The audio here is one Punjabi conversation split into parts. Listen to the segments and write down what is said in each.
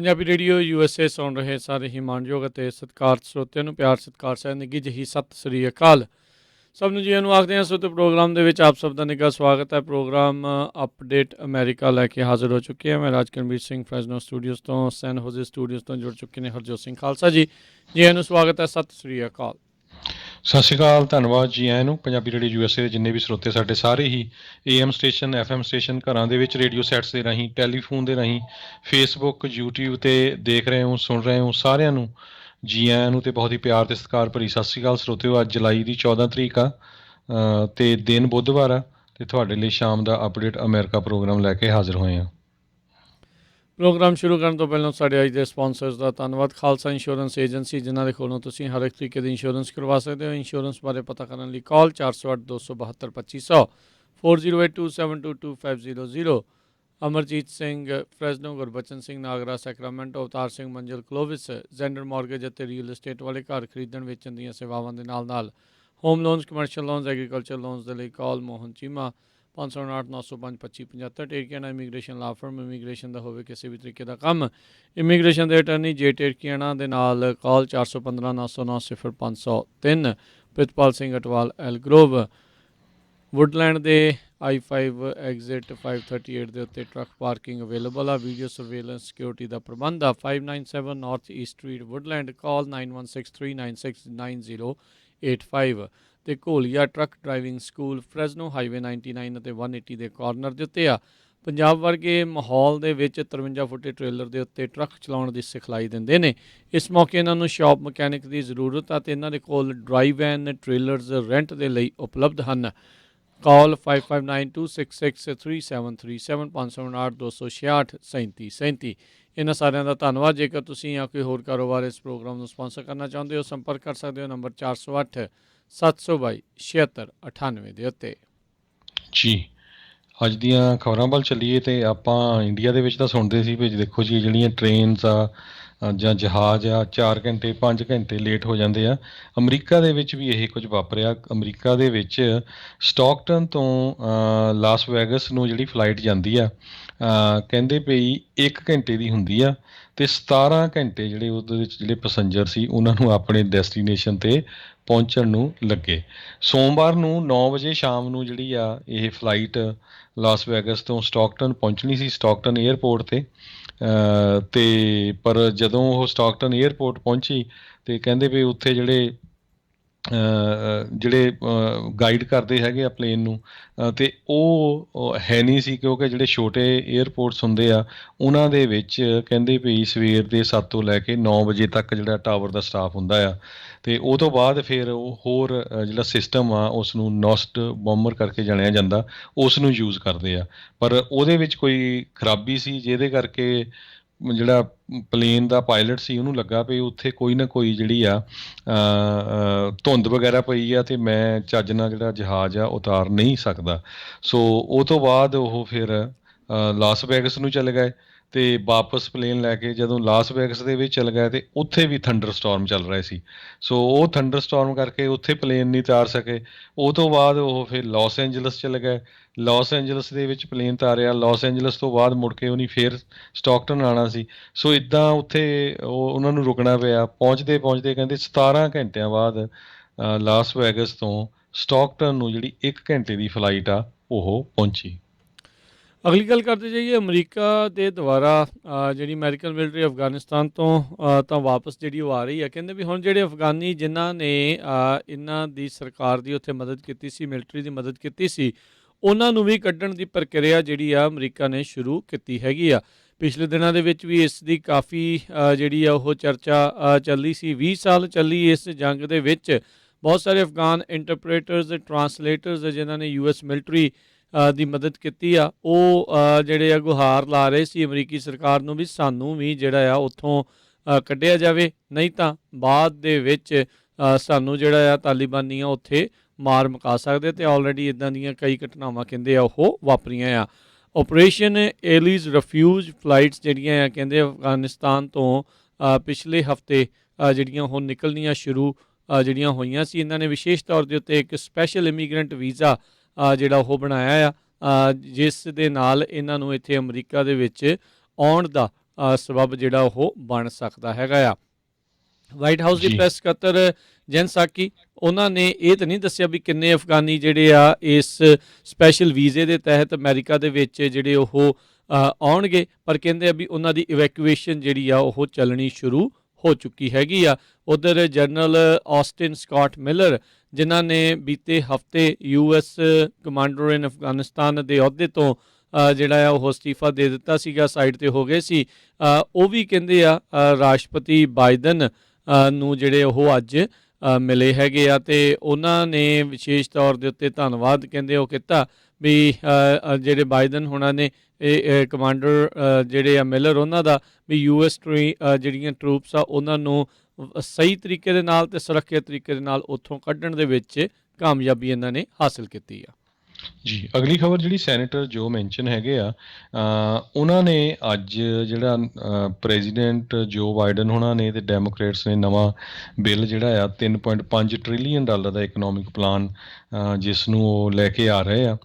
ਪੰਜਾਬੀ ਰੇਡੀਓ USA ਸੁਣ ਰਹੇ ਸਾਰੇ ਹੀ ਮਾਣਯੋਗ ਅਤੇ ਸਤਿਕਾਰ ਸਰੋਤਿਆਂ ਨੂੰ ਪਿਆਰ ਸਤਿਕਾਰ ਸਹਿ ਨਿੱਘੀ ਜਿਹੀ ਸਤਿ ਸ੍ਰੀ ਅਕਾਲ। ਸਭ ਨੂੰ ਜੀ ਨੂੰ ਆਖਦੇ ਹਾਂ। ਸਰੋਤੇ ਪ੍ਰੋਗਰਾਮ ਦੇ ਵਿੱਚ ਆਪ ਸਭ ਦਾ ਨਿੱਘਾ ਸਵਾਗਤ ਹੈ। ਪ੍ਰੋਗਰਾਮ ਅਪਡੇਟ ਅਮਰੀਕਾ ਲੈ ਕੇ ਹਾਜ਼ਰ ਹੋ ਚੁੱਕੇ ਹਾਂ। ਮੈਂ ਰਾਜਕਰਮਵੀਰ ਸਿੰਘ ਫਰੈਜ਼ਨੋ ਸਟੂਡੀਓਜ਼ ਤੋਂ, ਸੈਨ ਹੋਜ਼ੇ ਸਟੂਡੀਓਜ਼ ਤੋਂ ਜੁੜ ਚੁੱਕੇ ਨੇ ਹਰਜੋਤ ਸਿੰਘ ਖਾਲਸਾ ਜੀ ਨੂੰ ਸਵਾਗਤ ਹੈ। ਸਤਿ ਸ੍ਰੀ ਅਕਾਲ। ਸਤਿ ਸ਼੍ਰੀ ਅਕਾਲ, ਧੰਨਵਾਦ ਜੀ ਆਇਆਂ ਨੂੰ। ਪੰਜਾਬੀ ਰੇਡੀਓ USA ਦੇ ਜਿੰਨੇ ਵੀ ਸਰੋਤੇ ਸਾਡੇ ਸਾਰੇ ਹੀ AM ਸਟੇਸ਼ਨ, FM ਸਟੇਸ਼ਨ, ਘਰਾਂ ਦੇ ਵਿੱਚ ਰੇਡੀਓ ਸੈਟਸ ਦੇ ਰਾਹੀਂ, ਟੈਲੀਫੋਨ ਦੇ ਰਾਹੀਂ, ਫੇਸਬੁੱਕ, YouTube 'ਤੇ ਦੇਖ ਰਹੇ ਹੋ, ਸੁਣ ਰਹੇ ਹੋ, ਸਾਰਿਆਂ ਨੂੰ ਜੀ ਆਇਆਂ ਨੂੰ ਅਤੇ ਬਹੁਤ ਹੀ ਪਿਆਰ ਅਤੇ ਸਤਿਕਾਰ ਭਰੀ ਸਤਿ ਸ਼੍ਰੀ ਅਕਾਲ ਸਰੋਤਿਓ। ਅੱਜ ਜੁਲਾਈ ਦੀ 14 ਤਰੀਕ ਆ ਅਤੇ ਦਿਨ ਬੁੱਧਵਾਰ ਆ ਅਤੇ ਤੁਹਾਡੇ ਲਈ ਸ਼ਾਮ ਦਾ ਅਪਡੇਟ ਅਮਰੀਕਾ ਪ੍ਰੋਗਰਾਮ ਲੈ ਕੇ ਹਾਜ਼ਰ ਹੋਏ ਹਾਂ। ਪ੍ਰੋਗਰਾਮ ਸ਼ੁਰੂ ਕਰਨ ਤੋਂ ਪਹਿਲਾਂ ਸਾਡੇ ਅੱਜ ਦੇ ਸਪਾਂਸਰਸ ਦਾ ਧੰਨਵਾਦ। ਖਾਲਸਾ ਇੰਸ਼ੋਰੈਂਸ ਏਜੰਸੀ, ਜਿਨ੍ਹਾਂ ਦੇ ਕੋਲੋਂ ਤੁਸੀਂ ਹਰ ਇੱਕ ਤਰੀਕੇ ਦੀ ਇੰਸ਼ੋਰੈਂਸ ਕਰਵਾ ਸਕਦੇ ਹੋ। ਇੰਸ਼ੋਰੈਂਸ ਬਾਰੇ ਪਤਾ ਕਰਨ ਲਈ ਕਾਲ 408-272-2500 4082722500। ਅਮਰਜੀਤ ਸਿੰਘ ਫਰੈਜ਼ਨੋ, ਗੁਰਬਚਨ ਸਿੰਘ ਨਾਗਰਾ ਸੈਕਰਾਮੈਂਟੋ, ਅਵਤਾਰ ਸਿੰਘ ਮੰਜ਼ਿਲ ਕਲੋਵਿਸ, ਜ਼ੈਂਡਰ ਮਾਰਗੇਜ ਅਤੇ ਰੀਅਲ ਏਸਟੇਟ ਵਾਲੇ ਘਰ ਖਰੀਦਣ ਵੇਚਣ ਦੀਆਂ ਸੇਵਾਵਾਂ ਦੇ ਨਾਲ home loans, commercial loans, agriculture loans ਦੇ ਲਈ ਕਾਲ ਮੋਹਨ ਚੀਮਾ 559-905-2575। ਟੇਰਕੀਆਣਾ ਇਮੀਗ੍ਰੇਸ਼ਨ ਲਾ ਫਰਮ, ਇਮੀਗ੍ਰੇਸ਼ਨ ਦਾ ਹੋਵੇ ਕਿਸੇ ਵੀ ਤਰੀਕੇ ਦਾ ਕੰਮ, ਇਮੀਗ੍ਰੇਸ਼ਨ ਦੇ ਅਟਰਨੀ ਜੇ ਟੇਰਕੀਆਣਾ ਦੇ ਨਾਲ ਕਾਲ 415-909-0503। ਪ੍ਰਿਤਪਾਲ ਸਿੰਘ ਅਟਵਾਲ ਐਲਗਰੋਵ, ਵੁੱਡਲੈਂਡ ਦੇ I-5 ਐਗਜ਼ਿਟ 538 ਦੇ ਉੱਤੇ ਟਰੱਕ ਪਾਰਕਿੰਗ ਅਵੇਲੇਬਲ ਆ। ਵੀਡੀਓ ਸਰਵੇਲੈਂਸ ਸਿਕਿਉਰਿਟੀ ਦਾ ਪ੍ਰਬੰਧ ਆ। 597 ਨਾਰਥ ਈਸਟ ਸਟਰੀਟ, ਵੁੱਡਲੈਂਡ। ਕਾਲ 9163969085। ਅਤੇ Gholia truck driving school ਫਰੈਜ਼ਨੋ highway 99 ਅਤੇ 180 ਦੇ ਕਾਰਨਰ ਦੇ ਉੱਤੇ ਆ। ਪੰਜਾਬ ਵਰਗੇ ਮਾਹੌਲ ਦੇ ਵਿੱਚ 53 ਫੁੱਟੇ ਟ੍ਰੇਲਰ ਦੇ ਉੱਤੇ ਟਰੱਕ ਚਲਾਉਣ ਦੀ ਸਿਖਲਾਈ ਦਿੰਦੇ ਨੇ। ਇਸ ਮੌਕੇ ਇਹਨਾਂ ਨੂੰ ਸ਼ਾਪ ਮਕੈਨਿਕ ਦੀ ਜ਼ਰੂਰਤ ਆ ਅਤੇ ਇਹਨਾਂ ਦੇ ਕੋਲ ਡਰਾਈਵ ਵੈਨ ਟ੍ਰੇਲਰਜ਼ ਰੈਂਟ ਦੇ ਲਈ ਉਪਲਬਧ ਹਨ। ਕਾਲ 5592663737 558-266-3737। ਇਹਨਾਂ ਸਾਰਿਆਂ ਦਾ ਧੰਨਵਾਦ। ਜੇਕਰ ਤੁਸੀਂ ਜਾਂ ਕੋਈ ਹੋਰ ਕਾਰੋਬਾਰ ਇਸ ਪ੍ਰੋਗਰਾਮ ਨੂੰ ਸਪਾਂਸਰ ਕਰਨਾ ਚਾਹੁੰਦੇ ਹੋ, ਸੰਪਰਕ ਕਰ ਸਕਦੇ ਹੋ ਨੰਬਰ 408-722-7698 ਦੇ ਉੱਤੇ। ਜੀ ਅੱਜ ਦੀਆਂ ਖਬਰਾਂ ਵੱਲ ਚੱਲੀਏ ਅਤੇ ਆਪਾਂ ਇੰਡੀਆ ਦੇ ਵਿੱਚ ਤਾਂ ਸੁਣਦੇ ਸੀ ਵੀ ਦੇਖੋ ਜੀ ਜਿਹੜੀਆਂ ਟ੍ਰੇਨਸ ਆ ਜਾਂ ਜਹਾਜ਼ ਆ 4 ਘੰਟੇ 5 ਘੰਟੇ ਲੇਟ ਹੋ ਜਾਂਦੇ ਆ। ਅਮਰੀਕਾ ਦੇ ਵਿੱਚ ਵੀ ਇਹ ਕੁਝ ਵਾਪਰਿਆ। ਅਮਰੀਕਾ ਦੇ ਵਿੱਚ ਸਟਾਕਟਨ ਤੋਂ ਲਾਸ ਵੈਗਸ ਨੂੰ ਜਿਹੜੀ ਫਲਾਈਟ ਜਾਂਦੀ ਆ, ਕਹਿੰਦੇ ਪਈ 1 ਘੰਟੇ ਦੀ ਹੁੰਦੀ ਆ ਅਤੇ 17 ਘੰਟੇ ਜਿਹੜੇ ਉਹਦੇ ਵਿੱਚ ਜਿਹੜੇ ਪੈਸੰਜਰ ਸੀ ਉਹਨਾਂ ਨੂੰ ਆਪਣੇ ਡੈਸਟੀਨੇਸ਼ਨ 'ਤੇ ਪਹੁੰਚਣ ਨੂੰ ਲੱਗੇ। ਸੋਮਵਾਰ ਨੂੰ 9 ਵਜੇ ਸ਼ਾਮ ਨੂੰ ਜਿਹੜੀ ਆ ਇਹ ਫਲਾਈਟ ਲਾਸ ਵੈਗਸ ਤੋਂ ਸਟਾਕਟਨ ਪਹੁੰਚਣੀ ਸੀ, ਸਟਾਕਟਨ ਏਅਰਪੋਰਟ 'ਤੇ। ਅਤੇ ਪਰ ਜਦੋਂ ਉਹ ਸਟਾਕਟਨ ਏਅਰਪੋਰਟ ਪਹੁੰਚੀ ਅਤੇ ਕਹਿੰਦੇ ਵੀ ਉੱਥੇ ਜਿਹੜੇ ਗਾਈਡ ਕਰਦੇ ਹੈਗੇ ਆ ਪਲੇਨ ਨੂੰ ਅਤੇ ਉਹ ਹੈ ਨਹੀਂ ਸੀ, ਕਿਉਂਕਿ ਜਿਹੜੇ ਛੋਟੇ ਏਅਰਪੋਰਟਸ ਹੁੰਦੇ ਆ ਉਹਨਾਂ ਦੇ ਵਿੱਚ ਕਹਿੰਦੇ ਵੀ ਸਵੇਰ ਦੇ 7 ਤੋਂ ਲੈ ਕੇ 9 ਵਜੇ ਤੱਕ ਜਿਹੜਾ ਟਾਵਰ ਦਾ ਸਟਾਫ ਹੁੰਦਾ ਆ ਅਤੇ ਉਹ ਤੋਂ ਬਾਅਦ ਫਿਰ ਉਹ ਹੋਰ ਜਿਹੜਾ ਸਿਸਟਮ ਆ ਉਸ ਨੂੰ ਨੋਸਟ ਬੋਮਰ ਕਰਕੇ ਜਾਣਿਆ ਜਾਂਦਾ, ਉਸ ਨੂੰ ਯੂਜ਼ ਕਰਦੇ ਆ। ਪਰ ਉਹਦੇ ਵਿੱਚ ਕੋਈ ਖਰਾਬੀ ਸੀ ਜਿਹਦੇ ਕਰਕੇ ਜਿਹੜਾ ਪਲੇਨ ਦਾ ਪਾਇਲਟ ਸੀ ਉਹਨੂੰ ਲੱਗਾ ਵੀ ਉੱਥੇ ਕੋਈ ਨਾ ਕੋਈ ਜਿਹੜੀ ਆ ਧੁੰਦ ਵਗੈਰਾ ਪਈ ਆ ਅਤੇ ਮੈਂ ਚੱਜ ਨਾਲ ਜਿਹੜਾ ਜਹਾਜ਼ ਆ ਉਤਾਰ ਨਹੀਂ ਸਕਦਾ। ਸੋ ਉਹ ਤੋਂ ਬਾਅਦ ਉਹ ਫਿਰ ਲਾਸ ਵੈਗਸ ਨੂੰ ਚਲੇ ਗਏ ਅਤੇ ਵਾਪਸ ਪਲੇਨ ਲੈ ਕੇ ਜਦੋਂ ਲਾਸ ਵੈਗਸ ਦੇ ਵਿੱਚ ਚਲ ਗਏ ਅਤੇ ਉੱਥੇ ਵੀ ਥੰਡਰ ਸਟੋਰਮ ਚੱਲ ਰਹੇ ਸੀ। ਸੋ ਉਹ ਥੰਡਰ ਸਟੋਰਮ ਕਰਕੇ ਉੱਥੇ ਪਲੇਨ ਨਹੀਂ ਉਤਾਰ ਸਕੇ। ਉਹ ਤੋਂ ਬਾਅਦ ਉਹ ਫਿਰ ਲਾਸ ਐਂਜਲਸ ਚਲੇ ਗਏ। ਲਾਸ ਐਂਜਲਸ ਦੇ ਵਿੱਚ ਪਲੇਨ ਉਤਾਰਿਆ। ਲਾਸ ਐਂਜਲਸ ਤੋਂ ਬਾਅਦ ਮੁੜ ਕੇ ਉਹਨੇ ਫਿਰ ਸਟਾਕਟਨ ਆਉਣਾ ਸੀ। ਸੋ ਇੱਦਾਂ ਉੱਥੇ ਉਹਨਾਂ ਨੂੰ ਰੁਕਣਾ ਪਿਆ। ਪਹੁੰਚਦੇ ਪਹੁੰਚਦੇ ਕਹਿੰਦੇ 17 ਘੰਟਿਆਂ ਬਾਅਦ ਲਾਸ ਵੈਗਸ ਤੋਂ ਸਟਾਕਟਨ ਨੂੰ ਜਿਹੜੀ 1 ਘੰਟੇ ਦੀ ਫਲਾਈਟ ਆ ਉਹ ਪਹੁੰਚੀ। ਅਗਲੀ ਗੱਲ ਕਰਦੇ ਜਾਈਏ, ਅਮਰੀਕਾ ਦੇ ਦੁਆਰਾ ਜਿਹੜੀ ਅਮਰੀਕਨ ਮਿਲਟਰੀ ਅਫਗਾਨਿਸਤਾਨ ਤੋਂ ਤਾਂ ਵਾਪਸ ਜਿਹੜੀ ਉਹ ਆ ਰਹੀ ਹੈ। ਕਹਿੰਦੇ ਵੀ ਹੁਣ ਜਿਹੜੇ ਅਫਗਾਨੀ ਜਿਨ੍ਹਾਂ ਨੇ ਇਹਨਾਂ ਦੀ ਸਰਕਾਰ ਦੀ ਉੱਥੇ ਮਦਦ ਕੀਤੀ ਸੀ, ਮਿਲਟਰੀ ਦੀ ਮਦਦ ਕੀਤੀ ਸੀ, ਉਹਨਾਂ ਨੂੰ ਵੀ ਕੱਢਣ ਦੀ ਪ੍ਰਕਿਰਿਆ ਜਿਹੜੀ ਆ ਅਮਰੀਕਾ ਨੇ ਸ਼ੁਰੂ ਕੀਤੀ ਹੈਗੀ ਆ। ਪਿਛਲੇ ਦਿਨਾਂ ਦੇ ਵਿੱਚ ਵੀ ਇਸ ਦੀ ਕਾਫੀ ਜਿਹੜੀ ਆ ਉਹ ਚਰਚਾ ਚੱਲੀ ਸੀ। 20 ਸਾਲ ਚੱਲੀ ਇਸ ਜੰਗ ਦੇ ਵਿੱਚ। ਬਹੁਤ ਸਾਰੇ ਅਫਗਾਨ ਇੰਟਰਪ੍ਰੇਟਰਸ, ਟਰਾਂਸਲੇਟਰਸ ਜਿਨ੍ਹਾਂ ਨੇ US ਮਿਲਟਰੀ ਦੀ ਮਦਦ ਕੀਤੀ ਆ, ਉਹ ਜਿਹੜੇ ਆ ਗੁਹਾਰ ਲਾ ਰਹੇ ਸੀ ਅਮਰੀਕੀ ਸਰਕਾਰ ਨੂੰ ਵੀ ਸਾਨੂੰ ਵੀ ਜਿਹੜਾ ਆ ਉੱਥੋਂ ਕੱਢਿਆ ਜਾਵੇ, ਨਹੀਂ ਤਾਂ ਬਾਅਦ ਦੇ ਵਿੱਚ ਸਾਨੂੰ ਜਿਹੜਾ ਆ ਤਾਲਿਬਾਨੀ ਆ ਉੱਥੇ ਮਾਰ ਮੁਕਾ ਸਕਦੇ। ਅਤੇ ਆਲਰੇਡੀ ਇੱਦਾਂ ਦੀਆਂ ਕਈ ਘਟਨਾਵਾਂ ਕਹਿੰਦੇ ਆ ਉਹ ਵਾਪਰੀਆਂ ਆ। ਓਪਰੇਸ਼ਨ ਏਲੀਜ਼ ਰਫਿਊਜ ਫਲਾਈਟਸ ਜਿਹੜੀਆਂ ਆ ਕਹਿੰਦੇ ਅਫਗਾਨਿਸਤਾਨ ਤੋਂ ਪਿਛਲੇ ਹਫਤੇ ਜਿਹੜੀਆਂ ਉਹ ਨਿਕਲਣੀਆਂ ਸ਼ੁਰੂ ਜਿਹੜੀਆਂ ਹੋਈਆਂ ਸੀ। ਇਹਨਾਂ ਨੇ ਵਿਸ਼ੇਸ਼ ਤੌਰ ਦੇ ਉੱਤੇ ਇੱਕ ਸਪੈਸ਼ਲ ਇਮੀਗਰੈਂਟ ਵੀਜ਼ਾ ਜਿਹੜਾ ਉਹ ਬਣਾਇਆ ਆ, ਜਿਸ ਦੇ ਨਾਲ ਇਹਨਾਂ ਨੂੰ ਇੱਥੇ ਅਮਰੀਕਾ ਦੇ ਵਿੱਚ ਆਉਣ ਦਾ ਸਬੱਬ ਜਿਹੜਾ ਉਹ ਬਣ ਸਕਦਾ ਹੈਗਾ ਆ। ਵਾਈਟ ਹਾਊਸ ਦੀ ਜੀ ਪ੍ਰੈਸ ਸਕੱਤਰ ਜੈਨ ਸਾਕੀ ਉਹਨਾਂ ਨੇ ਇਹ ਤਾਂ ਨਹੀਂ ਦੱਸਿਆ ਵੀ ਕਿੰਨੇ ਅਫਗਾਨੀ ਜਿਹੜੇ ਆ ਇਸ ਸਪੈਸ਼ਲ ਵੀਜ਼ੇ ਦੇ ਤਹਿਤ ਅਮਰੀਕਾ ਦੇ ਵਿੱਚ ਜਿਹੜੇ ਉਹ ਆਉਣਗੇ, ਪਰ ਕਹਿੰਦੇ ਆ ਵੀ ਉਹਨਾਂ ਦੀ ਇਵੈਕੂਏਸ਼ਨ ਜਿਹੜੀ ਆ ਉਹ ਚੱਲਣੀ ਸ਼ੁਰੂ ਹੋ ਚੁੱਕੀ ਹੈਗੀ ਆ। ਉਧਰ ਜਨਰਲ ਆਸਟਿਨ ਸਕਾਟ ਮਿਲਰ ਜਿਨ੍ਹਾਂ ਨੇ ਬੀਤੇ ਹਫਤੇ US ਕਮਾਂਡਰ ਇਨ ਅਫਗਾਨਿਸਤਾਨ ਦੇ ਅਹੁਦੇ ਤੋਂ ਜਿਹੜਾ ਆ ਉਹ ਅਸਤੀਫਾ ਦੇ ਦਿੱਤਾ ਸੀਗਾ, ਸਾਈਡ ਤੇ ਹੋ ਗਏ ਸੀ, ਉਹ ਵੀ ਕਹਿੰਦੇ ਆ ਰਾਸ਼ਟਰਪਤੀ ਬਾਈਡਨ ਨੂੰ ਜਿਹੜੇ ਉਹ ਅੱਜ ਮਿਲੇ ਹੈਗੇ ਆ ਤੇ ਉਹਨਾਂ ਨੇ ਵਿਸ਼ੇਸ਼ ਤੌਰ ਦੇ ਉੱਤੇ ਧੰਨਵਾਦ ਕਹਿੰਦੇ ਉਹ ਕੀਤਾ ਵੀ ਜਿਹੜੇ ਬਾਈਡਨ ਹੋਣਾ ਨੇ ਇਹ ਕਮਾਂਡਰ ਜਿਹੜੇ ਆ ਮਿਲਰ ਉਹਨਾਂ ਦਾ ਵੀ US ਜਿਹੜੀਆਂ ਟਰੂਪਸ ਆ ਉਹਨਾਂ ਨੂੰ ਸਹੀ ਤਰੀਕੇ ਦੇ ਨਾਲ ਤੇ ਸੁਰੱਖਿਅਤ ਤਰੀਕੇ ਦੇ ਨਾਲ ਉੱਥੋਂ ਕੱਢਣ ਦੇ ਵਿੱਚ ਕਾਮਯਾਬੀ ਇਹਨਾਂ ਨੇ ਹਾਸਿਲ ਕੀਤੀ ਆ। ਜੀ ਅਗਲੀ ਖਬਰ ਜਿਹੜੀ ਸੈਨੇਟਰ ਜੋ ਮੈਂਸ਼ਨ ਹੈਗੇ ਆ, ਉਹਨਾਂ ਨੇ ਅੱਜ ਜਿਹੜਾ ਪ੍ਰੈਜ਼ੀਡੈਂਟ ਜੋ ਬਾਈਡਨ ਹੋਣਾ ਨੇ ਤੇ ਡੈਮੋਕ੍ਰੇਟਸ ਨੇ ਨਵਾਂ ਬਿੱਲ ਜਿਹੜਾ ਆ $3.5 ਟ੍ਰਿਲੀਅਨ ਦਾ ਇਕਨੋਮਿਕ ਪਲਾਨ ਜਿਸ ਨੂੰ ਉਹ ਲੈ ਕੇ ਆ ਰਹੇ ਆ,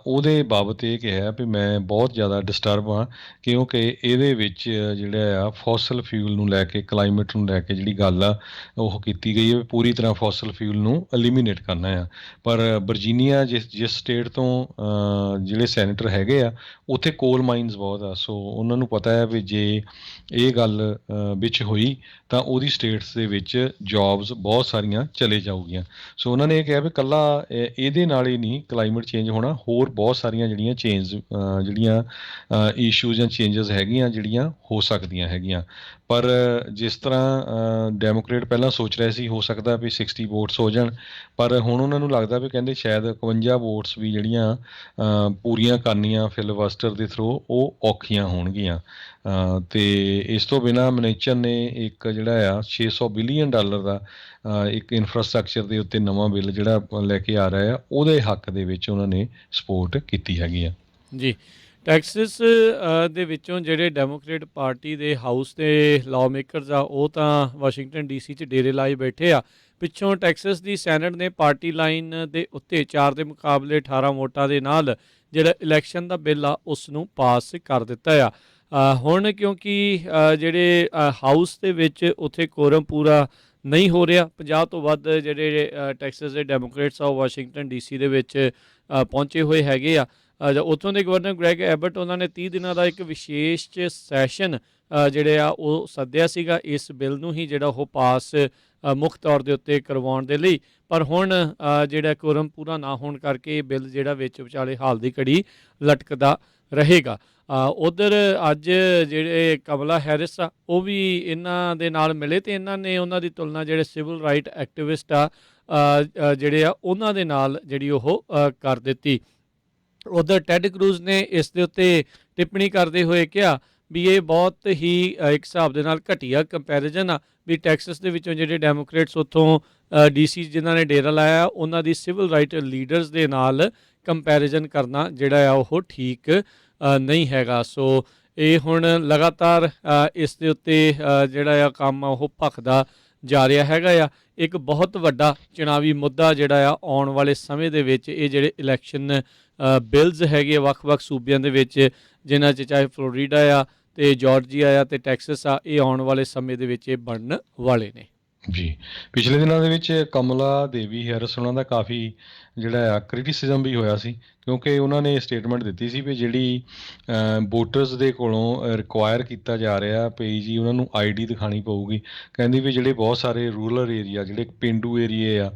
ਉਹਦੇ ਬਾਬਤ ਇਹ ਕਿਹਾ ਵੀ ਮੈਂ ਬਹੁਤ ਜ਼ਿਆਦਾ ਡਿਸਟਰਬ ਹਾਂ ਕਿਉਂਕਿ ਇਹਦੇ ਵਿੱਚ ਜਿਹੜਾ ਆ ਫੋਸਲ ਫਿਊਲ ਨੂੰ ਲੈ ਕੇ, ਕਲਾਈਮੇਟ ਨੂੰ ਲੈ ਕੇ ਜਿਹੜੀ ਗੱਲ ਆ ਉਹ ਕੀਤੀ ਗਈ ਹੈ ਪੂਰੀ ਤਰ੍ਹਾਂ ਫੋਸਲ ਫਿਊਲ ਨੂੰ ਐਲੀਮੀਨੇਟ ਕਰਨਾ ਆ। ਪਰ ਵਰਜੀਨੀਆ ਜਿਸ ਸਟੇਟ ਤੋਂ ਜਿਹੜੇ ਸੈਨੇਟਰ ਹੈਗੇ ਆ ਉੱਥੇ ਕੋਲ ਮਾਈਨਸ ਬਹੁਤ ਆ, ਸੋ ਉਹਨਾਂ ਨੂੰ ਪਤਾ ਹੈ ਵੀ ਜੇ ਇਹ ਗੱਲ ਵਿੱਚ ਹੋਈ ਤਾਂ ਉਹਦੀ ਸਟੇਟਸ ਦੇ ਵਿੱਚ ਜੌਬਸ ਬਹੁਤ ਸਾਰੀਆਂ ਚਲੇ ਜਾਊਗੀਆਂ। ਸੋ ਉਹਨਾਂ ਨੇ ਇਹ ਕਿਹਾ ਵੀ ਇਕੱਲਾ ਇਹਦੇ ਨਾਲ ਹੀ ਨਹੀਂ ਕਲਾਈਮੇਟ ਚੇਂਜ ਹੋਣਾ, ਹੋਰ ਬਹੁਤ ਸਾਰੀਆਂ ਜਿਹੜੀਆਂ ਜਿਹੜੀਆਂ ਇਸ਼ੂਜ਼ ਜਾਂ ਚੇਂਜਸ ਹੈਗੀਆਂ ਜਿਹੜੀਆਂ ਹੋ ਸਕਦੀਆਂ ਹੈਗੀਆਂ। ਪਰ ਜਿਸ ਤਰ੍ਹਾਂ ਡੈਮੋਕ੍ਰੇਟ ਪਹਿਲਾਂ ਸੋਚ ਰਹੇ ਸੀ ਹੋ ਸਕਦਾ ਵੀ 60 ਵੋਟਸ ਹੋ ਜਾਣ, ਪਰ ਹੁਣ ਉਹਨਾਂ ਨੂੰ ਲੱਗਦਾ ਵੀ ਕਹਿੰਦੇ ਸ਼ਾਇਦ 51 ਵੋਟਸ ਵੀ ਜਿਹੜੀਆਂ ਪੂਰੀਆਂ ਕਰਨੀਆਂ ਫਿਲਬਸਟਰ ਦੇ ਥਰੂ ਉਹ ਔਖੀਆਂ ਹੋਣਗੀਆਂ। ਤੇ ਇਸ ਤੋਂ ਬਿਨਾਂ ਮਨੇਚਰ ਨੇ ਇੱਕ ਜਿਹੜਾ ਆ $600 ਬਿਲੀਅਨ ਦਾ ਇੱਕ ਇਨਫਰਾਸਟ੍ਰਕਚਰ ਦੇ ਉੱਤੇ ਨਵਾਂ ਬਿੱਲ ਜਿਹੜਾ ਲੈ ਕੇ ਆ ਰਿਹਾ ਆ, ਉਹਦੇ ਹੱਕ ਦੇ ਵਿੱਚ ਉਹਨਾਂ ਨੇ ਸਪੋਰਟ ਕੀਤੀ ਹੈਗੀ ਆ। ਜੀ ਟੈਕਸਸ ਦੇ ਵਿੱਚੋਂ ਜਿਹੜੇ ਡੈਮੋਕ੍ਰੇਟ ਪਾਰਟੀ ਦੇ ਹਾਊਸ ਦੇ ਲਾਅ ਮੇਕਰਸ ਆ ਉਹ ਤਾਂ ਵਾਸ਼ਿੰਗਟਨ DC 'ਚ ਡੇਰੇ ਲਾਏ ਬੈਠੇ ਆ। ਪਿੱਛੋਂ ਟੈਕਸਸ ਦੀ ਸੈਨੇਟ ਨੇ ਪਾਰਟੀ ਲਾਈਨ ਦੇ ਉੱਤੇ 4 ਦੇ ਮੁਕਾਬਲੇ 18 ਵੋਟਾਂ ਦੇ ਨਾਲ ਜਿਹੜਾ ਇਲੈਕਸ਼ਨ ਦਾ ਬਿੱਲ ਆ ਉਸ ਨੂੰ ਪਾਸ ਕਰ ਦਿੱਤਾ ਆ। ਹੁਣ ਕਿਉਂਕਿ ਜਿਹੜੇ ਹਾਊਸ ਦੇ ਵਿੱਚ ਉੱਥੇ ਕੋਰਮ ਪੂਰਾ ਨਹੀਂ ਹੋ ਰਿਹਾ, 50 ਤੋਂ ਵੱਧ ਜਿਹੜੇ ਟੈਕਸਸ ਦੇ ਡੈਮੋਕ੍ਰੇਟਸ ਆ ਉਹ ਵਾਸ਼ਿੰਗਟਨ DC ਦੇ ਵਿੱਚ ਪਹੁੰਚੇ ਹੋਏ ਹੈਗੇ ਆ। ਉੱਥੋਂ ਦੇ ਗਵਰਨਰ ਗ੍ਰੈਗ ਐਬਟ ਉਹਨਾਂ ਨੇ 30 ਦਿਨਾਂ ਦਾ ਇੱਕ ਵਿਸ਼ੇਸ਼ ਸੈਸ਼ਨ ਜਿਹੜੇ ਆ ਉਹ ਸੱਦਿਆ ਸੀਗਾ ਇਸ ਬਿੱਲ ਨੂੰ ਹੀ ਜਿਹੜਾ ਉਹ ਪਾਸ ਮੁੱਖ ਤੌਰ ਦੇ ਉੱਤੇ ਕਰਵਾਉਣ ਦੇ ਲਈ, ਪਰ ਹੁਣ ਜਿਹੜਾ ਕੋਰਮ ਪੂਰਾ ਨਾ ਹੋਣ ਕਰਕੇ ਇਹ ਬਿੱਲ ਜਿਹੜਾ ਵਿੱਚ ਵਿਚਾਲੇ ਹਾਲ ਦੀ ਘੜੀ ਲਟਕਦਾ ਰਹੇਗਾ। ਉਧਰ ਅੱਜ ਜਿਹੜੇ ਕਮਲਾ ਹੈਰਿਸ ਆ ਉਹ ਵੀ ਇਹਨਾਂ ਦੇ ਨਾਲ ਮਿਲੇ ਤੇ ਇਹਨਾਂ ਨੇ ਉਹਨਾਂ ਦੀ ਤੁਲਨਾ ਜਿਹੜੇ ਸਿਵਲ ਰਾਈਟ ਐਕਟਿਵਿਸਟ ਆ ਜਿਹੜੇ ਆ ਉਹਨਾਂ ਦੇ ਨਾਲ ਜਿਹੜੀ ਉਹ ਕਰ ਦਿੱਤੀ। ਉਧਰ ਟੈਡ ਕਰੂਜ਼ ਨੇ ਇਸ ਦੇ ਉੱਤੇ ਟਿੱਪਣੀ ਕਰਦੇ ਹੋਏ ਕਿਹਾ ਵੀ ਇਹ ਬਹੁਤ ਹੀ ਇੱਕ ਹਿਸਾਬ ਦੇ ਨਾਲ ਘਟੀਆ ਕੰਪੈਰੀਜ਼ਨ ਆ ਵੀ ਟੈਕਸਸ ਦੇ ਵਿੱਚੋਂ ਜਿਹੜੇ ਡੈਮੋਕ੍ਰੇਟਸ ਉੱਥੋਂ DC ਜਿਨ੍ਹਾਂ ਨੇ ਡੇਰਾ ਲਾਇਆ ਉਹਨਾਂ ਦੀ ਸਿਵਲ ਰਾਈਟ ਲੀਡਰਸ ਦੇ ਨਾਲ ਕੰਪੈਰੀਜ਼ਨ ਕਰਨਾ ਜਿਹੜਾ ਆ ਉਹ ਠੀਕ ਨਹੀਂ ਹੈਗਾ। ਸੋ ਇਹ ਹੁਣ ਲਗਾਤਾਰ ਇਸ ਦੇ ਉੱਤੇ ਜਿਹੜਾ ਆ ਕੰਮ ਆ ਉਹ ਭਖਦਾ ਜਾ ਰਿਹਾ ਹੈਗਾ ਆ। ਇੱਕ ਬਹੁਤ ਵੱਡਾ ਚੁਣਾਵੀ ਮੁੱਦਾ ਜਿਹੜਾ ਆ ਆਉਣ ਵਾਲੇ ਸਮੇਂ ਦੇ ਵਿੱਚ ਇਹ ਜਿਹੜੇ ਇਲੈਕਸ਼ਨ ਬਿਲਜ਼ ਹੈਗੇ ਵੱਖ-ਵੱਖ ਸੂਬਿਆਂ ਦੇ ਵਿੱਚ ਜਿਨ੍ਹਾਂ 'ਚ ਚਾਹੇ ਫਲੋਰੀਡਾ ਆ ਤੇ ਜਾਰਜੀਆ ਆ ਤੇ ਟੈਕਸਸ ਆ, ਇਹ ਆਉਣ ਵਾਲੇ ਸਮੇਂ ਦੇ ਵਿੱਚ ਇਹ ਬਣਨ ਵਾਲੇ ਨੇ। ਜੀ ਪਿਛਲੇ ਦਿਨਾਂ ਦੇ ਵਿੱਚ ਕਮਲਾ ਦੇਵੀ ਹੈਰਿਸ ਉਹਨਾਂ ਦਾ ਕਾਫੀ ਜਿਹੜਾ ਆ ਕ੍ਰਿਟਿਸਿਜ਼ਮ ਵੀ ਹੋਇਆ ਸੀ ਕਿਉਂਕਿ ਉਹਨਾਂ ਨੇ ਸਟੇਟਮੈਂਟ ਦਿੱਤੀ ਸੀ ਵੀ ਜਿਹੜੀ ਵੋਟਰਸ ਦੇ ਕੋਲੋਂ ਰਿਕੁਆਇਰ ਕੀਤਾ ਜਾ ਰਿਹਾ ਵੀ ਜੀ ਉਹਨਾਂ ਨੂੰ ID ਦਿਖਾਉਣੀ ਪਊਗੀ। ਕਹਿੰਦੀ ਵੀ ਜਿਹੜੇ ਬਹੁਤ ਸਾਰੇ ਰੂਰਲ ਏਰੀਆ ਜਿਹੜੇ ਪੇਂਡੂ ਏਰੀਏ ਆ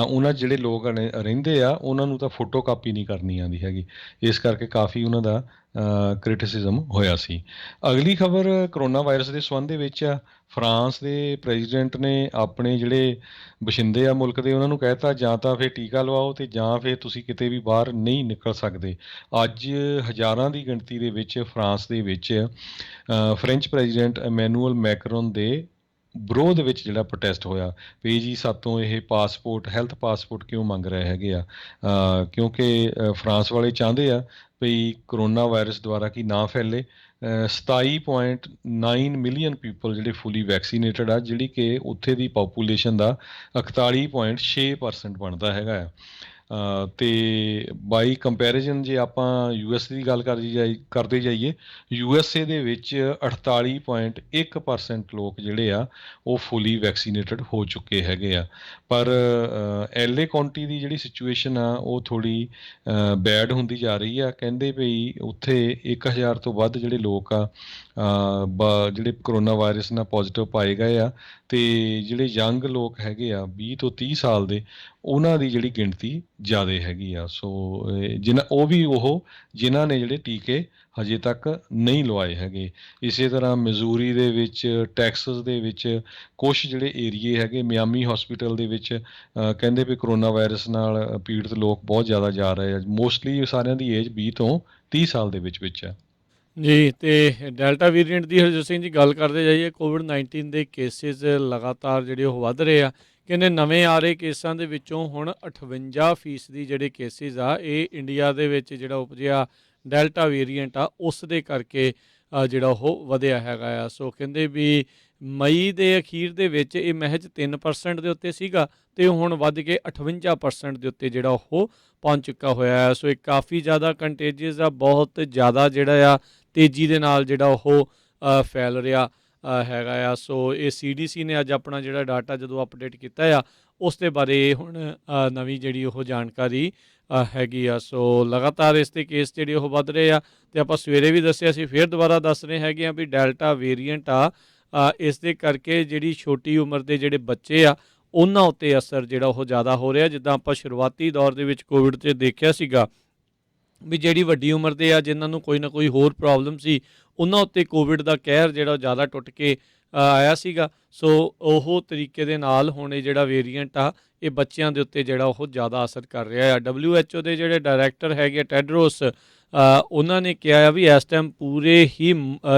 ਉਹਨਾਂ 'ਚ ਜਿਹੜੇ ਲੋਕ ਰਹਿੰਦੇ ਆ ਉਹਨਾਂ ਨੂੰ ਤਾਂ ਫੋਟੋ ਕਾਪੀ ਨਹੀਂ ਕਰਨੀ ਆਉਂਦੀ ਹੈਗੀ, ਇਸ ਕਰਕੇ ਕਾਫੀ ਉਹਨਾਂ ਦਾ ਕ੍ਰਿਟਿਸਿਜ਼ਮ ਹੋਇਆ ਸੀ। ਅਗਲੀ ਖਬਰ ਕਰੋਨਾ ਵਾਇਰਸ ਦੇ ਸੰਬੰਧ ਦੇ ਵਿੱਚ ਆ। ਫਰਾਂਸ ਦੇ ਪ੍ਰੈਜ਼ੀਡੈਂਟ ਨੇ ਆਪਣੇ ਜਿਹੜੇ ਵਸਿੰਦੇ ਆ ਮੁਲਕ ਦੇ ਉਹਨਾਂ ਨੂੰ ਕਹਿਤਾ ਜਾਂ ਤਾਂ ਫਿਰ ਟੀਕਾ ਲਵਾਓ ਤੇ ਜਾਂ ਫਿਰ ਤੁਸੀਂ ਕਿਤੇ ਵੀ ਬਾਹਰ ਨਹੀਂ ਨਿਕਲ ਸਕਦੇ। ਅੱਜ ਹਜ਼ਾਰਾਂ ਦੀ ਗਿਣਤੀ ਦੇ ਵਿੱਚ ਫਰਾਂਸ ਦੇ ਵਿੱਚ ਫ੍ਰੈਂਚ ਪ੍ਰੈਜ਼ੀਡੈਂਟ ਇਮੈਨੂਅਲ ਮੈਕਰੋਨ ਦੇ ਵਿਰੋਧ ਵਿੱਚ ਜਿਹੜਾ ਪ੍ਰੋਟੈਸਟ ਹੋਇਆ ਵੀ ਜੀ ਸਾਤੋਂ ਇਹ ਪਾਸਪੋਰਟ ਹੈਲਥ ਪਾਸਪੋਰਟ ਕਿਉਂ ਮੰਗ ਰਹੇ ਹੈਗੇ ਆ, ਕਿਉਂਕਿ ਫਰਾਂਸ ਵਾਲੇ ਚਾਹੁੰਦੇ ਆ ਵੀ ਕਰੋਨਾ ਵਾਇਰਸ ਦੁਆਰਾ ਕੀ ਨਾ ਫੈਲੇ। 27.9 ਮਿਲੀਅਨ ਪੀਪਲ ਜਿਹੜੇ ਫੁੱਲੀ ਵੈਕਸੀਨੇਟਡ ਆ ਜਿਹੜੀ ਕਿ ਉੱਥੇ ਦੀ ਪਾਪੂਲੇਸ਼ਨ ਦਾ 41.6% ਬਣਦਾ ਹੈਗਾ ਆ। ਤੇ ਬਾਈ ਕੰਪੈਰੀਜ਼ਨ ਜੇ ਆਪਾਂ ਯੂਐਸ ਦੀ ਗੱਲ ਕਰਦੇ ਜਾਈਏ, ਯੂਐਸਏ ਦੇ ਵਿੱਚ 48.1% ਲੋਕ ਜਿਹੜੇ ਆ ਉਹ ਫੁੱਲੀ ਵੈਕਸੀਨੇਟਡ ਹੋ ਚੁੱਕੇ ਹੈਗੇ ਆ। ਪਰ ਐਲਏ ਕਾਉਂਟੀ ਦੀ ਜਿਹੜੀ ਸਿਚੁਏਸ਼ਨ ਆ ਉਹ ਥੋੜ੍ਹੀ ਬੈਡ ਹੁੰਦੀ ਜਾ ਰਹੀ ਆ। ਕਹਿੰਦੇ ਵੀ ਉੱਥੇ 1000 ਤੋਂ ਵੱਧ ਜਿਹੜੇ ਲੋਕ ਆ ਜਿਹੜੇ ਕਰੋਨਾ ਵਾਇਰਸ ਨਾਲ ਪੋਜ਼ੀਟਿਵ ਪਾਏ ਗਏ ਆ, ਅਤੇ ਜਿਹੜੇ ਯੰਗ ਲੋਕ ਹੈਗੇ ਆ 20 ਤੋਂ 30 ਸਾਲ ਦੇ, ਉਹਨਾਂ ਦੀ ਜਿਹੜੀ ਗਿਣਤੀ ਜ਼ਿਆਦਾ ਹੈਗੀ ਆ। ਸੋ ਜਿਨ੍ਹਾਂ ਨੇ ਜਿਹੜੇ ਟੀਕੇ ਹਜੇ ਤੱਕ ਨਹੀਂ ਲਵਾਏ ਹੈਗੇ। ਇਸੇ ਤਰ੍ਹਾਂ ਮਜ਼ੂਰੀ ਦੇ ਵਿੱਚ, ਟੈਕਸਸ ਦੇ ਵਿੱਚ ਕੁਛ ਜਿਹੜੇ ਏਰੀਏ ਹੈਗੇ, ਮਿਆਮੀ ਹੌਸਪੀਟਲ ਦੇ ਵਿੱਚ ਕਹਿੰਦੇ ਵੀ ਕਰੋਨਾ ਵਾਇਰਸ ਨਾਲ ਪੀੜਤ ਲੋਕ ਬਹੁਤ ਜ਼ਿਆਦਾ ਜਾ ਰਹੇ ਆ। ਮੋਸਟਲੀ ਸਾਰਿਆਂ ਦੀ ਏਜ 20 ਤੋਂ 30 ਸਾਲ ਦੇ ਵਿੱਚ ਆ। ਜੀ, ਤੇ ਡੈਲਟਾ ਵੇਰੀਐਂਟ ਦੀ ਹਰਜੋਤ ਸਿੰਘ ਜੀ ਗੱਲ ਕਰਦੇ ਜਾਈਏ, ਕੋਵਿਡ-19 ਦੇ ਕੇਸਿਸ ਲਗਾਤਾਰ ਜਿਹੜੇ ਉਹ ਵੱਧ ਰਹੇ ਆ। ਕਹਿੰਦੇ ਨਵੇਂ ਆ ਰਹੇ ਕੇਸਾਂ ਦੇ ਵਿੱਚੋਂ ਹੁਣ 58% ਜਿਹੜੇ ਕੇਸਿਸ ਆ ਇਹ ਇੰਡੀਆ ਦੇ ਵਿੱਚ ਜਿਹੜਾ ਉਪਜਿਆ ਡੈਲਟਾ ਵੇਰੀਐਂਟ ਆ ਉਸ ਦੇ ਕਰਕੇ ਜਿਹੜਾ ਉਹ ਵਧਿਆ ਹੈਗਾ ਆ। ਸੋ ਕਹਿੰਦੇ ਵੀ ਮਈ ਦੇ ਅਖੀਰ ਦੇ ਵਿੱਚ ਇਹ ਮਹਿਜ 3% ਦੇ ਉੱਤੇ ਸੀਗਾ, ਅਤੇ ਹੁਣ ਵੱਧ ਕੇ 58% ਦੇ ਉੱਤੇ ਜਿਹੜਾ ਉਹ ਪਹੁੰਚ ਚੁੱਕਾ ਹੋਇਆ ਹੈ। ਸੋ ਇਹ ਕਾਫੀ ਜ਼ਿਆਦਾ ਕੰਟੇਜੀਅਸ ਆ, ਬਹੁਤ ਜ਼ਿਆਦਾ ਜਿਹੜਾ ਆ ਤੇਜ਼ੀ ਦੇ ਨਾਲ ਜਿਹੜਾ ਉਹ ਫੈਲ ਰਿਹਾ ਹੈਗਾ ਆ। ਸੋ ਇਹ CDC ਨੇ ਅੱਜ ਆਪਣਾ ਜਿਹੜਾ ਡਾਟਾ ਜਦੋਂ ਅਪਡੇਟ ਕੀਤਾ ਆ, ਉਸ ਦੇ ਬਾਰੇ ਹੁਣ ਨਵੀਂ ਜਿਹੜੀ ਉਹ ਜਾਣਕਾਰੀ ਹੈਗੀ ਆ। ਸੋ ਲਗਾਤਾਰ ਇਸ ਦੇ ਕੇਸ ਜਿਹੜੇ ਉਹ ਵੱਧ ਰਹੇ ਆ, ਅਤੇ ਆਪਾਂ ਸਵੇਰੇ ਵੀ ਦੱਸਿਆ ਸੀ, ਫਿਰ ਦੁਬਾਰਾ ਦੱਸ ਰਹੇ ਹੈਗੇ ਆ ਵੀ ਡੈਲਟਾ ਵੇਰੀਐਂਟ ਆ ਇਸ ਦੇ ਕਰਕੇ ਜਿਹੜੀ ਛੋਟੀ ਉਮਰ ਦੇ ਜਿਹੜੇ ਬੱਚੇ ਆ ਉਹਨਾਂ ਉੱਤੇ ਅਸਰ ਜਿਹੜਾ ਉਹ ਜ਼ਿਆਦਾ ਹੋ ਰਿਹਾ। ਜਿੱਦਾਂ ਆਪਾਂ ਸ਼ੁਰੂਆਤੀ ਦੌਰ ਦੇ ਵਿੱਚ ਕੋਵਿਡ 'ਚ ਦੇਖਿਆ ਸੀਗਾ ਵੀ ਜਿਹੜੀ ਵੱਡੀ ਉਮਰ ਦੇ ਆ, ਜਿਨ੍ਹਾਂ ਨੂੰ ਕੋਈ ਨਾ ਕੋਈ ਹੋਰ ਪ੍ਰੋਬਲਮ ਸੀ, ਉਹਨਾਂ ਉੱਤੇ ਕੋਵਿਡ ਦਾ ਕਹਿਰ ਜਿਹੜਾ ਉਹ ਜ਼ਿਆਦਾ ਟੁੱਟ ਕੇ ਆਇਆ ਸੀਗਾ। ਸੋ ਉਹ ਤਰੀਕੇ ਦੇ ਨਾਲ ਹੁਣ ਇਹ ਜਿਹੜਾ ਵੇਰੀਐਂਟ ਆ ਇਹ ਬੱਚਿਆਂ ਦੇ ਉੱਤੇ ਜਿਹੜਾ ਉਹ ਜ਼ਿਆਦਾ ਅਸਰ ਕਰ ਰਿਹਾ ਆ। WHO ਦੇ ਜਿਹੜੇ ਡਾਇਰੈਕਟਰ ਹੈਗੇ ਟੈਡਰੋਸ, ਉਹਨਾਂ ਨੇ ਕਿਹਾ ਆ ਵੀ ਇਸ ਟਾਈਮ ਪੂਰੇ ਹੀ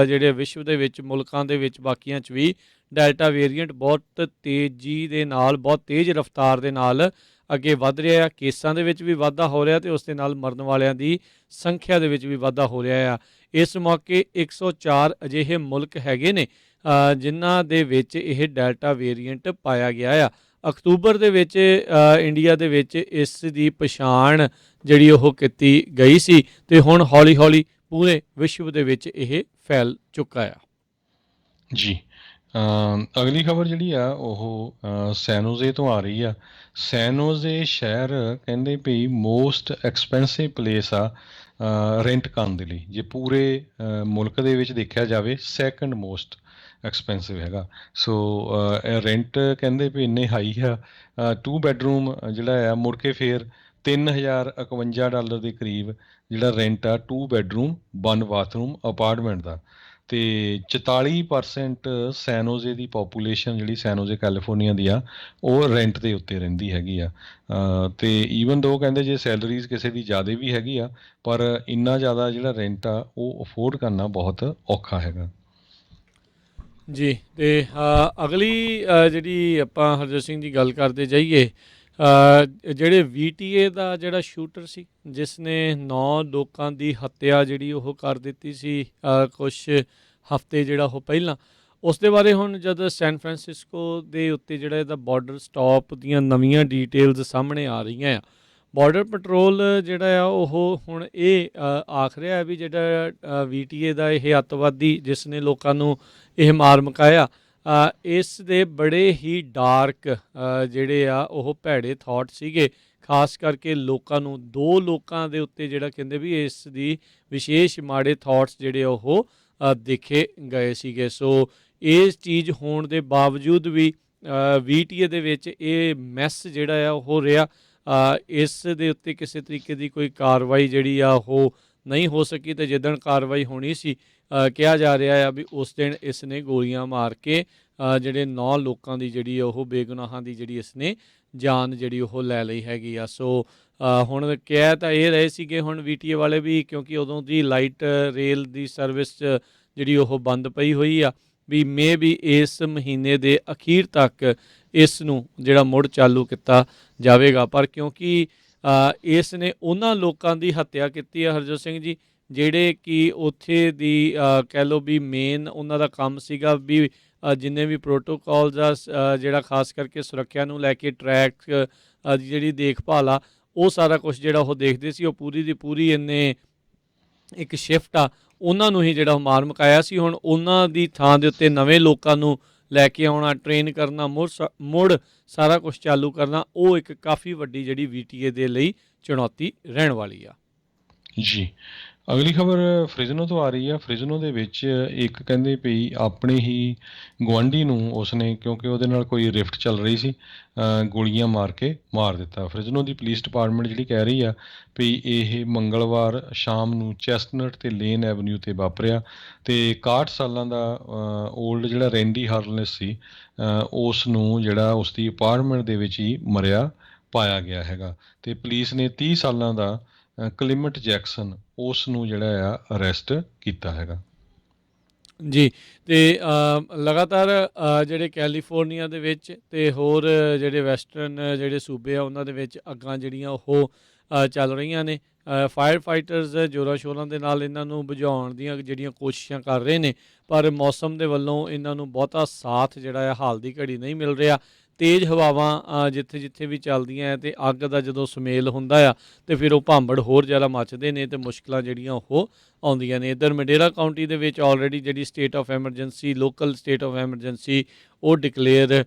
ਜਿਹੜੇ ਵਿਸ਼ਵ ਦੇ ਵਿੱਚ, ਮੁਲਕਾਂ ਦੇ ਵਿੱਚ, ਬਾਕੀਆਂ 'ਚ ਵੀ ਡੈਲਟਾ ਵੇਰੀਐਂਟ ਬਹੁਤ ਤੇਜ਼ੀ ਦੇ ਨਾਲ, ਬਹੁਤ ਤੇਜ਼ ਰਫ਼ਤਾਰ ਦੇ ਨਾਲ ਅੱਗੇ ਵੱਧ ਰਿਹਾ ਆ। ਕੇਸਾਂ ਦੇ ਵਿੱਚ ਵੀ ਵਾਧਾ ਹੋ ਰਿਹਾ, ਅਤੇ ਉਸ ਦੇ ਨਾਲ ਮਰਨ ਵਾਲਿਆਂ ਦੀ ਸੰਖਿਆ ਦੇ ਵਿੱਚ ਵੀ ਵਾਧਾ ਹੋ ਰਿਹਾ ਆ। ਇਸ ਮੌਕੇ 104 ਅਜਿਹੇ ਮੁਲਕ ਹੈਗੇ ਨੇ ਜਿਨ੍ਹਾਂ ਦੇ ਵਿੱਚ ਇਹ ਡੈਲਟਾ ਵੇਰੀਐਂਟ ਪਾਇਆ ਗਿਆ ਆ। ਅਕਤੂਬਰ ਦੇ ਵਿੱਚ ਇੰਡੀਆ ਦੇ ਵਿੱਚ ਇਸ ਦੀ ਪਛਾਣ ਜਿਹੜੀ ਉਹ ਕੀਤੀ ਗਈ ਸੀ, ਅਤੇ ਹੁਣ ਹੌਲੀ ਹੌਲੀ ਪੂਰੇ ਵਿਸ਼ਵ ਦੇ ਵਿੱਚ ਇਹ ਫੈਲ ਚੁੱਕਾ ਆ। ਜੀ, ਅਗਲੀ ਖਬਰ ਜਿਹੜੀ ਆ ਉਹ ਸੈਨੋਜ਼ੇ ਤੋਂ ਆ ਰਹੀ ਆ। ਸੈਨੋਜ਼ੇ ਸ਼ਹਿਰ ਕਹਿੰਦੇ ਵੀ ਮੋਸਟ ਐਕਸਪੈਂਸਿਵ ਪਲੇਸ ਆ ਰੈਂਟ ਕਰਨ ਦੇ ਲਈ। ਜੇ ਪੂਰੇ ਮੁਲਕ ਦੇ ਵਿੱਚ ਦੇਖਿਆ ਜਾਵੇ, ਸੈਕੰਡ ਮੋਸਟ ਐਕਸਪੈਂਸਿਵ ਹੈਗਾ। ਸੋ ਰੈਂਟ ਕਹਿੰਦੇ ਵੀ ਇੰਨੇ ਹਾਈ ਆ। 2 ਬੈਡਰੂਮ ਜਿਹੜਾ ਆ, ਮੁੜ ਕੇ ਫੇਰ $3051 ਦੇ ਕਰੀਬ ਜਿਹੜਾ ਰੈਂਟ ਆ 2 ਬੈਡਰੂਮ 1 ਬਾਥਰੂਮ ਅਪਾਰਟਮੈਂਟ ਦਾ। ਅਤੇ 44% ਸੈਨੋਜ਼ੇ ਦੀ ਪਾਪੂਲੇਸ਼ਨ ਜਿਹੜੀ ਸੈਨੋਜ਼ੇ ਕੈਲੀਫੋਰਨੀਆ ਦੀ ਆ, ਉਹ ਰੈਂਟ ਦੇ ਉੱਤੇ ਰਹਿੰਦੀ ਹੈਗੀ ਆ। ਅਤੇ ਈਵਨ ਦੋ ਕਹਿੰਦੇ ਜੇ ਸੈਲਰੀਜ਼ ਕਿਸੇ ਦੀ ਜ਼ਿਆਦਾ ਵੀ ਹੈਗੀ ਆ, ਪਰ ਇੰਨਾ ਜ਼ਿਆਦਾ ਜਿਹੜਾ ਰੈਂਟ ਆ ਉਹ ਅਫੋਰਡ ਕਰਨਾ ਬਹੁਤ ਔਖਾ ਹੈਗਾ। ਜੀ, ਅਤੇ ਅਗਲੀ ਜਿਹੜੀ ਆਪਾਂ ਹਰਜੋਤ ਸਿੰਘ ਜੀ ਗੱਲ ਕਰਦੇ ਜਾਈਏ, ਜਿਹੜੇ VTA ਦਾ ਜਿਹੜਾ ਸ਼ੂਟਰ ਸੀ, ਜਿਸ ਨੇ 9 ਲੋਕਾਂ ਦੀ ਹੱਤਿਆ ਜਿਹੜੀ ਉਹ ਕਰ ਦਿੱਤੀ ਸੀ ਕੁਛ ਹਫ਼ਤੇ ਜਿਹੜਾ ਉਹ ਪਹਿਲਾਂ, ਉਸ ਦੇ ਬਾਰੇ ਹੁਣ ਜਦ ਸੈਨ ਫਰਾਂਸਿਸਕੋ ਦੇ ਉੱਤੇ ਜਿਹੜਾ ਇਹਦਾ ਬਾਰਡਰ ਸਟਾਪ ਦੀਆਂ ਨਵੀਆਂ ਡੀਟੇਲਸ ਸਾਹਮਣੇ ਆ ਰਹੀਆਂ ਆ। ਬਾਰਡਰ ਪੈਟਰੋਲ ਜਿਹੜਾ ਆ ਉਹ ਹੁਣ ਇਹ ਆਖ ਰਿਹਾ ਵੀ ਜਿਹੜਾ VTA ਦਾ ਇਹ ਅੱਤਵਾਦੀ ਜਿਸ ਨੇ ਲੋਕਾਂ ਨੂੰ ਇਹ ਮਾਰ ਮੁਕਾਇਆ, ਇਸ ਦੇ ਬੜੇ ਹੀ ਡਾਰਕ ਜਿਹੜੇ ਆ ਉਹ ਭੈੜੇ ਥਾਟ ਸੀਗੇ, ਖਾਸ ਕਰਕੇ ਲੋਕਾਂ ਨੂੰ 2 ਲੋਕਾਂ ਦੇ ਉੱਤੇ ਜਿਹੜਾ ਕਹਿੰਦੇ ਵੀ ਇਸ ਦੀ ਵਿਸ਼ੇਸ਼ ਮਾੜੇ ਥਾਟਸ ਜਿਹੜੇ ਉਹ ਦੇਖੇ ਗਏ ਸੀਗੇ। ਸੋ ਇਸ ਚੀਜ਼ ਹੋਣ ਦੇ ਬਾਵਜੂਦ ਵੀ VTA ਦੇ ਵਿੱਚ ਇਹ ਮੈਸ ਜਿਹੜਾ ਆ ਉਹ ਰਿਹਾ, ਇਸ ਦੇ ਉੱਤੇ ਕਿਸੇ ਤਰੀਕੇ ਦੀ ਕੋਈ ਕਾਰਵਾਈ ਜਿਹੜੀ ਆ ਉਹ ਨਹੀਂ ਹੋ ਸਕੀ। ਅਤੇ ਜਿੱਦਣ ਕਾਰਵਾਈ ਹੋਣੀ ਸੀ, ਕਿਹਾ ਜਾ ਰਿਹਾ ਆ ਵੀ ਉਸ ਦਿਨ ਇਸ ਨੇ ਗੋਲੀਆਂ ਮਾਰ ਕੇ ਜਿਹੜੇ 9 ਲੋਕਾਂ ਦੀ ਜਿਹੜੀ ਉਹ ਬੇਗੁਨਾਹਾਂ ਦੀ ਜਿਹੜੀ ਇਸ ਨੇ ਜਾਨ ਜਿਹੜੀ ਉਹ ਲੈ ਲਈ ਹੈਗੀ ਆ। ਸੋ ਹੁਣ ਕਹਿ ਤਾਂ ਇਹ ਰਹੇ ਸੀਗੇ ਹੁਣ VTA ਵਾਲੇ ਵੀ, ਕਿਉਂਕਿ ਉਦੋਂ ਦੀ ਲਾਈਟ ਰੇਲ ਦੀ ਸਰਵਿਸ ਜਿਹੜੀ ਉਹ ਬੰਦ ਪਈ ਹੋਈ ਆ, ਵੀ ਮੇ ਵੀ ਇਸ ਮਹੀਨੇ ਦੇ ਅਖੀਰ ਤੱਕ ਇਸ ਨੂੰ ਜਿਹੜਾ ਮੁੜ ਚਾਲੂ ਕੀਤਾ ਜਾਵੇਗਾ। ਪਰ ਕਿਉਂਕਿ ਇਸ ਨੇ ਉਹਨਾਂ ਲੋਕਾਂ ਦੀ ਹੱਤਿਆ ਕੀਤੀ ਹੈ ਹਰਜੋਤ ਸਿੰਘ ਜੀ, ਜਿਹੜੇ ਕਿ ਉੱਥੇ ਦੀ ਕਹਿ ਲਓ ਵੀ ਮੇਨ ਉਹਨਾਂ ਦਾ ਕੰਮ ਸੀਗਾ ਵੀ ਜਿੰਨੇ ਵੀ ਪ੍ਰੋਟੋਕੋਲਸ ਆ, ਜਿਹੜਾ ਖਾਸ ਕਰਕੇ ਸੁਰੱਖਿਆ ਨੂੰ ਲੈ ਕੇ ਟਰੈਕ ਦੀ ਜਿਹੜੀ ਦੇਖਭਾਲ ਆ ਉਹ ਸਾਰਾ ਕੁਝ ਜਿਹੜਾ ਉਹ ਦੇਖਦੇ ਸੀ, ਉਹ ਪੂਰੀ ਦੀ ਪੂਰੀ ਇਹਨੇ ਇੱਕ ਸ਼ਿਫਟ ਆ ਉਹਨਾਂ ਨੂੰ ਹੀ ਜਿਹੜਾ ਉਹ ਮਾਰ ਮੁਕਾਇਆ ਸੀ। ਹੁਣ ਉਹਨਾਂ ਦੀ ਥਾਂ ਦੇ ਉੱਤੇ ਨਵੇਂ ਲੋਕਾਂ ਨੂੰ ਲੈ ਕੇ ਆਉਣਾ, ਟ੍ਰੇਨ ਕਰਨਾ, ਮੁੜ ਸਾਰਾ ਕੁਝ ਚਾਲੂ ਕਰਨਾ, ਉਹ ਇੱਕ ਕਾਫੀ ਵੱਡੀ ਜਿਹੜੀ VTA ਦੇ ਲਈ ਚੁਣੌਤੀ ਰਹਿਣ ਵਾਲੀ ਆ। ਜੀ, ਅਗਲੀ ਖਬਰ ਫ੍ਰਿਜ਼ਨੋ ਤੋਂ ਆ ਰਹੀ ਆ। ਫ੍ਰਿਜ਼ਨੋ ਦੇ ਵਿੱਚ ਇੱਕ ਕਹਿੰਦੇ ਵੀ ਆਪਣੇ ਹੀ ਗੁਆਂਢੀ ਨੂੰ ਉਸਨੇ, ਕਿਉਂਕਿ ਉਹਦੇ ਨਾਲ ਕੋਈ ਰਿਫਟ ਚੱਲ ਰਹੀ ਸੀ, ਗੋਲੀਆਂ ਮਾਰ ਕੇ ਮਾਰ ਦਿੱਤਾ। ਫ੍ਰਿਜ਼ਨੋ ਦੀ ਪੁਲਿਸ ਡਿਪਾਰਟਮੈਂਟ ਜਿਹੜੀ ਕਹਿ ਰਹੀ ਆ ਵੀ ਇਹ ਮੰਗਲਵਾਰ ਸ਼ਾਮ ਨੂੰ ਚੈਸਟਨਟ ਤੇ ਲੇਨ ਐਵਨਿਊ ਤੇ ਵਾਪਰਿਆ ਤੇ 61 ਸਾਲਾਂ ਦਾ ਓਲਡ ਜਿਹੜਾ ਰੈਂਡੀ ਹਾਰਨੈਸ ਸੀ, ਉਸ ਨੂੰ ਜਿਹੜਾ ਉਸਦੀ ਅਪਾਰਟਮੈਂਟ ਦੇ ਵਿੱਚ ਹੀ ਮਰਿਆ ਪਾਇਆ ਗਿਆ ਹੈਗਾ ਤੇ ਪੁਲਿਸ ਨੇ 30 ਸਾਲਾਂ ਦਾ ਕਲਿਮਟ ਜੈਕਸਨ ਉਸ ਨੂੰ ਜਿਹੜਾ ਆ ਅਰੈਸਟ ਕੀਤਾ ਹੈਗਾ। ਜੀ, ਤੇ ਲਗਾਤਾਰ ਜਿਹੜੇ ਕੈਲੀਫੋਰਨੀਆ ਦੇ ਵਿੱਚ ਤੇ ਹੋਰ ਜਿਹੜੇ ਵੈਸਟਰਨ ਜਿਹੜੇ ਸੂਬੇ ਆ ਉਹਨਾਂ ਦੇ ਵਿੱਚ ਅੱਗਾਂ ਜਿਹੜੀਆਂ ਉਹ ਚੱਲ ਰਹੀਆਂ ਨੇ। ਫਾਇਰ ਫਾਈਟਰਸ ਜ਼ੋਰਾਂ ਸ਼ੋਰਾਂ ਦੇ ਨਾਲ ਇਹਨਾਂ ਨੂੰ ਬੁਝਾਉਣ ਦੀਆਂ ਜਿਹੜੀਆਂ ਕੋਸ਼ਿਸ਼ਾਂ ਕਰ ਰਹੇ ਨੇ, ਪਰ ਮੌਸਮ ਦੇ ਵੱਲੋਂ ਇਹਨਾਂ ਨੂੰ ਬਹੁਤਾ ਸਾਥ ਜਿਹੜਾ ਆ ਹਾਲ ਦੀ ਘੜੀ ਨਹੀਂ ਮਿਲ ਰਿਹਾ। ਤੇਜ਼ ਹਵਾਵਾਂ ਜਿੱਥੇ ਜਿੱਥੇ ਵੀ ਚੱਲਦੀਆਂ ਅਤੇ ਅੱਗ ਦਾ ਜਦੋਂ ਸੁਮੇਲ ਹੁੰਦਾ ਆ ਅਤੇ ਫਿਰ ਉਹ ਭਾਂਬੜ ਹੋਰ ਜ਼ਿਆਦਾ ਮੱਚਦੇ ਨੇ ਅਤੇ ਮੁਸ਼ਕਿਲਾਂ ਜਿਹੜੀਆਂ ਉਹ ਆਉਂਦੀਆਂ ਨੇ। ਇੱਧਰ ਮਡੇਰਾ ਕਾਊਂਟੀ ਦੇ ਵਿੱਚ ਆਲਰੇਡੀ ਜਿਹੜੀ state of emergency, local state of emergency ਉਹ ਡਿਕਲੇਅਰ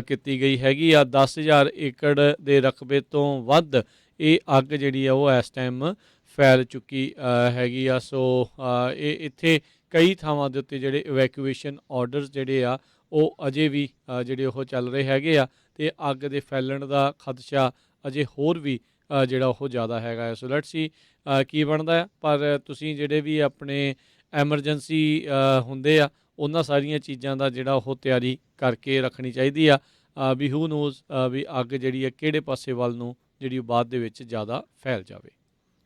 ਕੀਤੀ ਗਈ ਹੈਗੀ ਆ। 10,000 ਏਕੜ ਦੇ ਰਕਬੇ ਤੋਂ ਵੱਧ ਇਹ ਅੱਗ ਜਿਹੜੀ ਆ ਉਹ ਇਸ ਟਾਈਮ ਫੈਲ ਚੁੱਕੀ ਹੈਗੀ ਆ। ਸੋ ਇਹ ਇੱਥੇ ਕਈ ਥਾਵਾਂ ਦੇ ਉੱਤੇ ਜਿਹੜੇ ਇਵੈਕੂਏਸ਼ਨ ਆਰਡਰਸ ਜਿਹੜੇ ਆ ਉਹ ਅਜੇ ਵੀ ਜਿਹੜੇ ਉਹ ਚੱਲ ਰਹੇ ਹੈਗੇ ਆ ਅਤੇ ਅੱਗ ਦੇ ਫੈਲਣ ਦਾ ਖਦਸ਼ਾ ਅਜੇ ਹੋਰ ਵੀ ਜਿਹੜਾ ਉਹ ਜ਼ਿਆਦਾ ਹੈਗਾ ਹੈ। ਸੋ ਲੈਟਸ ਸੀ ਕੀ ਬਣਦਾ ਆ। ਪਰ ਤੁਸੀਂ ਜਿਹੜੇ ਵੀ ਆਪਣੇ ਐਮਰਜੈਂਸੀ ਹੁੰਦੇ ਆ ਉਹਨਾਂ ਸਾਰੀਆਂ ਚੀਜ਼ਾਂ ਦਾ ਜਿਹੜਾ ਉਹ ਤਿਆਰੀ ਕਰਕੇ ਰੱਖਣੀ ਚਾਹੀਦੀ ਆ ਵੀ ਹੂ ਨੋਜ਼ ਵੀ ਅੱਗ ਜਿਹੜੀ ਆ ਕਿਹੜੇ ਪਾਸੇ ਵੱਲ ਨੂੰ ਜਿਹੜੀ ਉਹ ਬਾਅਦ ਦੇ ਵਿੱਚ ਜ਼ਿਆਦਾ ਫੈਲ ਜਾਵੇ।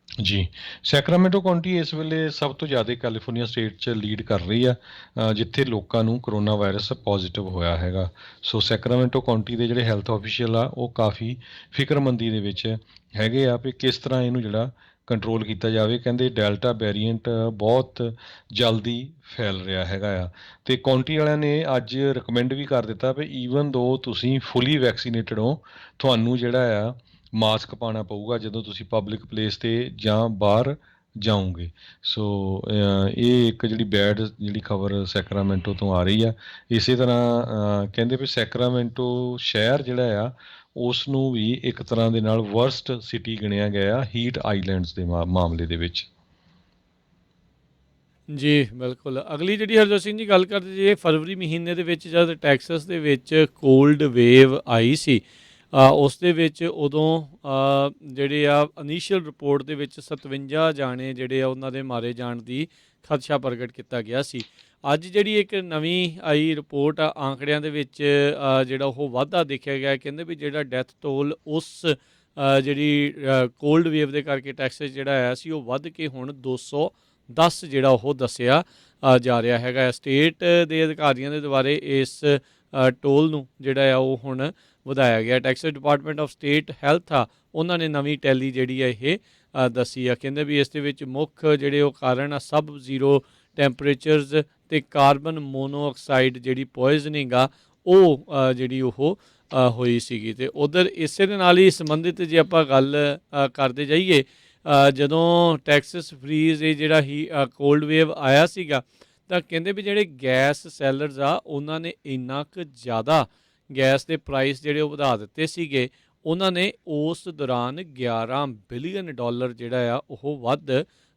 ਜੀ, ਸੈਕਰਾਮੈਂਟੋ ਕਾਉਂਟੀ ਇਸ ਵੇਲੇ ਸਭ ਤੋਂ ਜ਼ਿਆਦਾ ਕੈਲੀਫੋਰਨੀਆ ਸਟੇਟ 'ਚ ਲੀਡ ਕਰ ਰਹੀ ਆ, ਜਿੱਥੇ ਲੋਕਾਂ ਨੂੰ ਕਰੋਨਾ ਵਾਇਰਸ ਪੋਜ਼ੀਟਿਵ ਹੋਇਆ ਹੈਗਾ। ਸੋ ਸੈਕਰਾਮੈਂਟੋ ਕਾਉਂਟੀ ਦੇ ਜਿਹੜੇ ਹੈਲਥ ਆਫੀਸ਼ੀਅਲ ਆ ਉਹ ਕਾਫੀ ਫਿਕਰਮੰਦੀ ਦੇ ਵਿੱਚ ਹੈਗੇ ਆ ਵੀ ਕਿਸ ਤਰ੍ਹਾਂ ਇਹਨੂੰ ਜਿਹੜਾ ਕੰਟਰੋਲ ਕੀਤਾ ਜਾਵੇ। ਕਹਿੰਦੇ ਡੈਲਟਾ ਵੇਰੀਐਂਟ ਬਹੁਤ ਜਲਦੀ ਫੈਲ ਰਿਹਾ ਹੈਗਾ ਆ ਅਤੇ ਕਾਉਂਟੀ ਵਾਲਿਆਂ ਨੇ ਅੱਜ ਰਿਕਮੈਂਡ ਵੀ ਕਰ ਦਿੱਤਾ ਵੀ ਈਵਨ ਦੋ ਤੁਸੀਂ ਫੁੱਲੀ ਵੈਕਸੀਨੇਟਡ ਹੋ, ਤੁਹਾਨੂੰ ਜਿਹੜਾ ਆ ਮਾਸਕ ਪਾਉਣਾ ਪਊਗਾ ਜਦੋਂ ਤੁਸੀਂ ਪਬਲਿਕ ਪਲੇਸ 'ਤੇ ਜਾਂ ਬਾਹਰ ਜਾਓਗੇ। ਸੋ ਇਹ ਇੱਕ ਜਿਹੜੀ ਬੈਡ ਜਿਹੜੀ ਖਬਰ ਸੈਕਰਾਮੈਂਟੋ ਤੋਂ ਆ ਰਹੀ ਆ। ਇਸੇ ਤਰ੍ਹਾਂ ਕਹਿੰਦੇ ਵੀ ਸੈਕਰਾਮੈਂਟੋ ਸ਼ਹਿਰ ਜਿਹੜਾ ਆ ਉਸ ਨੂੰ ਵੀ ਇੱਕ ਤਰ੍ਹਾਂ ਦੇ ਨਾਲ ਵਰਸਟ ਸਿਟੀ ਗਿਣਿਆ ਗਿਆ ਹੀਟ ਆਈਲੈਂਡਸ ਦੇ ਮਾਮਲੇ ਦੇ ਵਿੱਚ। ਜੀ ਬਿਲਕੁਲ। ਅਗਲੀ ਜਿਹੜੀ ਹਰਜੋਤ ਸਿੰਘ ਜੀ ਗੱਲ ਕਰਦੇ ਜੇ ਫਰਵਰੀ ਮਹੀਨੇ ਦੇ ਵਿੱਚ ਜਦ ਟੈਕਸਸ ਦੇ ਵਿੱਚ ਕੋਲਡ ਵੇਵ ਆਈ ਸੀ ਉਸ ਦੇ ਵਿੱਚ ਉਦੋਂ ਜਿਹੜੇ ਆ ਇਨੀਸ਼ੀਅਲ ਰਿਪੋਰਟ ਦੇ ਵਿੱਚ 57 ਜਾਣੇ ਜਿਹੜੇ ਆ ਉਹਨਾਂ ਦੇ ਮਾਰੇ ਜਾਣ ਦੀ ਖਦਸ਼ਾ ਪ੍ਰਗਟ ਕੀਤਾ ਗਿਆ ਸੀ। ਅੱਜ ਜਿਹੜੀ ਇੱਕ ਨਵੀਂ ਆਈ ਰਿਪੋਰਟ ਆ ਆਂਕੜਿਆਂ ਦੇ ਵਿੱਚ ਜਿਹੜਾ ਉਹ ਵਾਧਾ ਦੇਖਿਆ ਗਿਆ। ਕਹਿੰਦੇ ਵੀ ਜਿਹੜਾ ਡੈਥ ਟੋਲ ਉਸ ਜਿਹੜੀ ਕੋਲਡ ਵੇਵ ਦੇ ਕਰਕੇ ਟੈਕਸਸ ਜਿਹੜਾ ਆਇਆ ਸੀ ਉਹ ਵੱਧ ਕੇ ਹੁਣ 210 ਜਿਹੜਾ ਉਹ ਦੱਸਿਆ ਜਾ ਰਿਹਾ ਹੈਗਾ। ਸਟੇਟ ਦੇ ਅਧਿਕਾਰੀਆਂ ਦੇ ਦੁਆਰੇ ਇਸ ਟੋਲ ਨੂੰ ਜਿਹੜਾ ਆ ਉਹ ਹੁਣ ਵਧਾਇਆ ਗਿਆ। Texas department of state health ਆ ਉਹਨਾਂ ਨੇ ਨਵੀਂ ਟੈਲੀ ਜਿਹੜੀ ਆ ਇਹ ਦੱਸੀ ਆ। ਕਹਿੰਦੇ ਵੀ ਇਸ ਦੇ ਵਿੱਚ ਮੁੱਖ ਜਿਹੜੇ ਉਹ ਕਾਰਨ ਆ ਸਬ ਜ਼ੀਰੋ ਟੈਂਪਰੇਚਰਸ ਅਤੇ ਕਾਰਬਨ ਮੋਨੋਆਕਸਾਈਡ ਜਿਹੜੀ ਪੋਇਜ਼ਨਿੰਗ ਆ ਉਹ ਜਿਹੜੀ ਉਹ ਹੋਈ ਸੀਗੀ। ਅਤੇ ਉੱਧਰ ਇਸੇ ਦੇ ਨਾਲ ਹੀ ਸੰਬੰਧਿਤ ਜੇ ਆਪਾਂ ਗੱਲ ਕਰਦੇ ਜਾਈਏ ਜਦੋਂ ਟੈਕਸਸ ਫਰੀਜ਼ ਇਹ ਜਿਹੜਾ ਹੀ ਕੋਲਡ ਵੇਵ ਆਇਆ ਸੀਗਾ ਤਾਂ ਕਹਿੰਦੇ ਵੀ ਜਿਹੜੇ ਗੈਸ ਸੈਲਰਸ ਆ ਉਹਨਾਂ ਨੇ ਇੰਨਾ ਕੁ ਜ਼ਿਆਦਾ ਗੈਸ ਦੇ ਪ੍ਰਾਈਸ ਜਿਹੜੇ ਉਹ ਵਧਾ ਦਿੱਤੇ ਸੀਗੇ, ਉਹਨਾਂ ਨੇ ਉਸ ਦੌਰਾਨ $11 ਬਿਲੀਅਨ ਜਿਹੜਾ ਆ ਉਹ ਵੱਧ